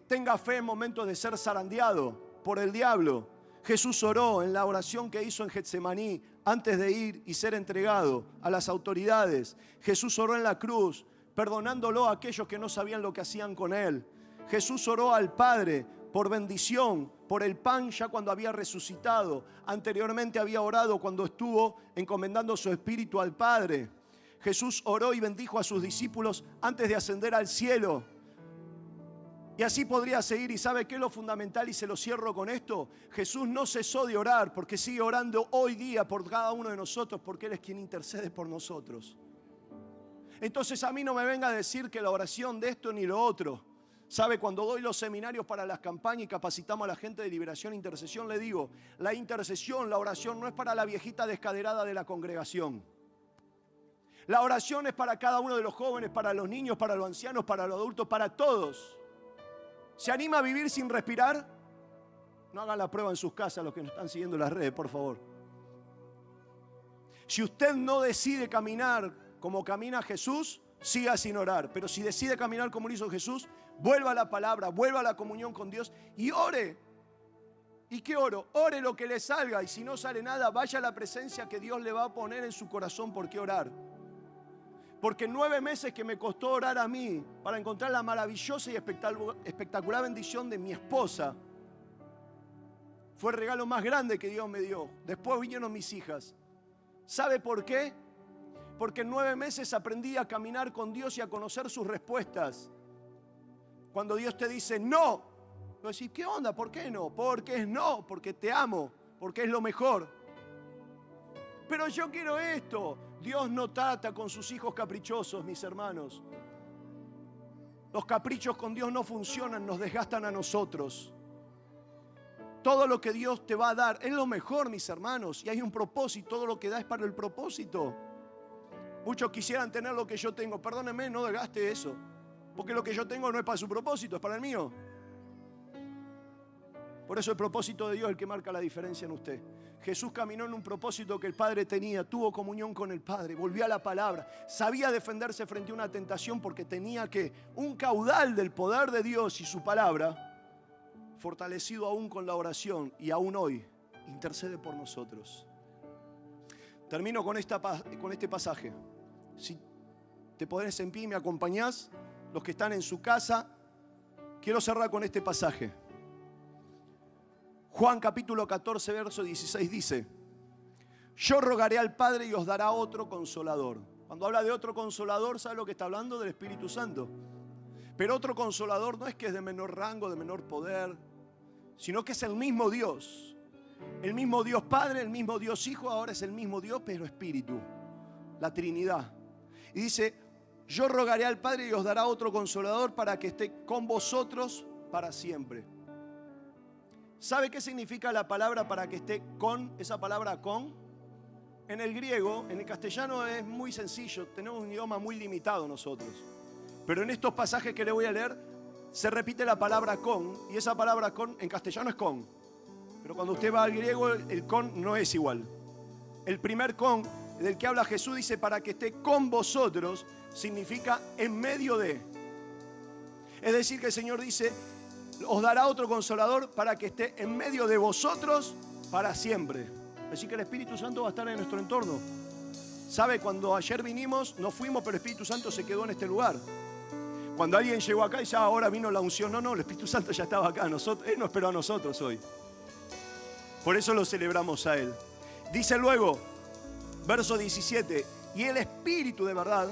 tenga fe en momentos de ser zarandeado por el diablo. Jesús oró en la oración que hizo en Getsemaní antes de ir y ser entregado a las autoridades. Jesús oró en la cruz, perdonándolo a aquellos que no sabían lo que hacían con Él. Jesús oró al Padre por bendición, por el pan ya cuando había resucitado. Anteriormente había orado cuando estuvo encomendando su espíritu al Padre. Jesús oró y bendijo a sus discípulos antes de ascender al cielo. Y así podría seguir. ¿Y sabe qué es lo fundamental? Y se lo cierro con esto. Jesús no cesó de orar, porque sigue orando hoy día por cada uno de nosotros, porque Él es quien intercede por nosotros. Entonces a mí no me venga a decir que la oración de esto ni lo otro. ¿Sabe? Cuando doy los seminarios para las campañas y capacitamos a la gente de liberación e intercesión, le digo, la intercesión, la oración no es para la viejita descaderada de la congregación. La oración es para cada uno de los jóvenes, para los niños, para los ancianos, para los adultos, para todos. ¿Se anima a vivir sin respirar? No hagan la prueba en sus casas, los que nos están siguiendo en las redes, por favor. Si usted no decide caminar como camina Jesús, siga sin orar. Pero si decide caminar como lo hizo Jesús, vuelva a la palabra, vuelva a la comunión con Dios y ore. ¿Y qué oro? Ore lo que le salga. Y si no sale nada, vaya a la presencia que Dios le va a poner en su corazón por qué orar. Porque 9 meses que me costó orar a mí para encontrar la maravillosa y espectacular bendición de mi esposa, fue el regalo más grande que Dios me dio. Después vinieron mis hijas. ¿Sabe por qué? Porque en 9 meses aprendí a caminar con Dios y a conocer sus respuestas. Cuando Dios te dice no, tú decís, ¿qué onda? ¿Por qué no? Porque es no, porque te amo, porque es lo mejor. Pero yo quiero esto. Dios no trata con sus hijos caprichosos, mis hermanos. Los caprichos con Dios no funcionan, nos desgastan a nosotros. Todo lo que Dios te va a dar es lo mejor, mis hermanos. Y hay un propósito, todo lo que da es para el propósito. Muchos quisieran tener lo que yo tengo. Perdónenme, no desgaste eso. Porque lo que yo tengo no es para su propósito, es para el mío. Por eso el propósito de Dios es el que marca la diferencia en usted. Jesús caminó en un propósito que el Padre tenía, tuvo comunión con el Padre, volvió a la palabra, sabía defenderse frente a una tentación porque tenía que un caudal del poder de Dios y su palabra, fortalecido aún con la oración y aún hoy, intercede por nosotros. Termino con este pasaje. Si te pones en pie y me acompañás, los que están en su casa, quiero cerrar con este pasaje. Juan capítulo 14, verso 16 dice, yo rogaré al Padre y os dará otro consolador. Cuando habla de otro consolador, ¿sabe lo que está hablando? Del Espíritu Santo. Pero otro consolador no es que es de menor rango, de menor poder, sino que es el mismo Dios. El mismo Dios Padre, el mismo Dios Hijo, ahora es el mismo Dios, pero Espíritu. La Trinidad. Y dice, yo rogaré al Padre y os dará otro consolador para que esté con vosotros para siempre. ¿Sabe qué significa la palabra para que esté con? Esa palabra con. En el griego, en el castellano es muy sencillo. Tenemos un idioma muy limitado nosotros. Pero en estos pasajes que le voy a leer, se repite la palabra con. Y esa palabra con en castellano es con. Pero cuando usted va al griego, el con no es igual. El primer con del que habla Jesús dice para que esté con vosotros, significa en medio de. Es decir, que el Señor dice, os dará otro consolador para que esté en medio de vosotros para siempre. Es decir, que el Espíritu Santo va a estar en nuestro entorno. ¿Sabe? Cuando ayer vinimos, nos fuimos, pero el Espíritu Santo se quedó en este lugar. Cuando alguien llegó acá y ya ahora vino la unción, no, el Espíritu Santo ya estaba acá. Él nos esperó a nosotros hoy. Por eso lo celebramos a Él. Dice luego, verso 17, y el Espíritu de verdad,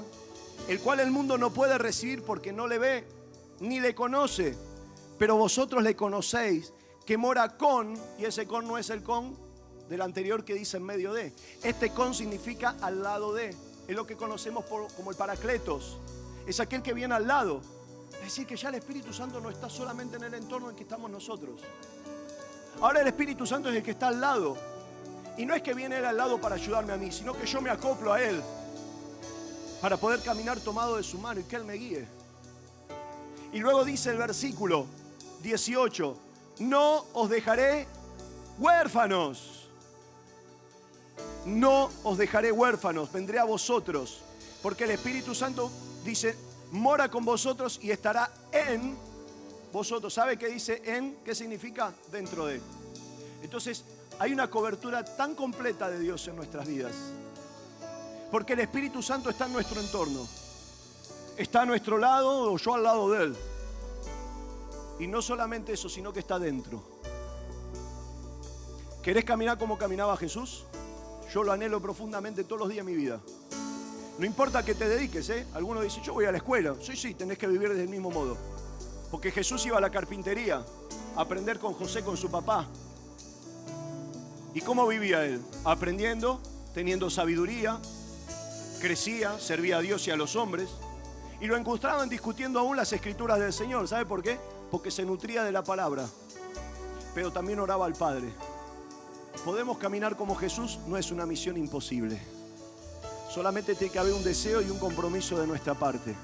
el cual el mundo no puede recibir porque no le ve ni le conoce, pero vosotros le conocéis, que mora con, y ese con no es el con del anterior que dice en medio de. Este con significa al lado de. Es lo que conocemos como el Paracletos. Es aquel que viene al lado. Es decir, que ya el Espíritu Santo no está solamente en el entorno en que estamos nosotros. Ahora el Espíritu Santo es el que está al lado. Y no es que viene Él al lado para ayudarme a mí, sino que yo me acoplo a Él para poder caminar tomado de su mano y que Él me guíe. Y luego dice el versículo 18, no os dejaré huérfanos. No os dejaré huérfanos, vendré a vosotros. Porque el Espíritu Santo dice, mora con vosotros y estará en vosotros. ¿Sabe qué dice en? ¿Qué significa? Dentro de. Entonces, hay una cobertura tan completa de Dios en nuestras vidas. Porque el Espíritu Santo está en nuestro entorno. Está a nuestro lado o yo al lado de Él. Y no solamente eso, sino que está dentro. ¿Querés caminar como caminaba Jesús? Yo lo anhelo profundamente todos los días de mi vida. No importa que te dediques, ¿eh? Algunos dicen, yo voy a la escuela. Sí, tenés que vivir del mismo modo. Porque Jesús iba a la carpintería a aprender con José, con su papá. ¿Y cómo vivía Él? Aprendiendo, teniendo sabiduría, crecía, servía a Dios y a los hombres. Y lo encontraban discutiendo aún las escrituras del Señor. ¿Sabe por qué? Porque se nutría de la palabra, pero también oraba al Padre. Podemos caminar como Jesús, no es una misión imposible. Solamente tiene que haber un deseo y un compromiso de nuestra parte.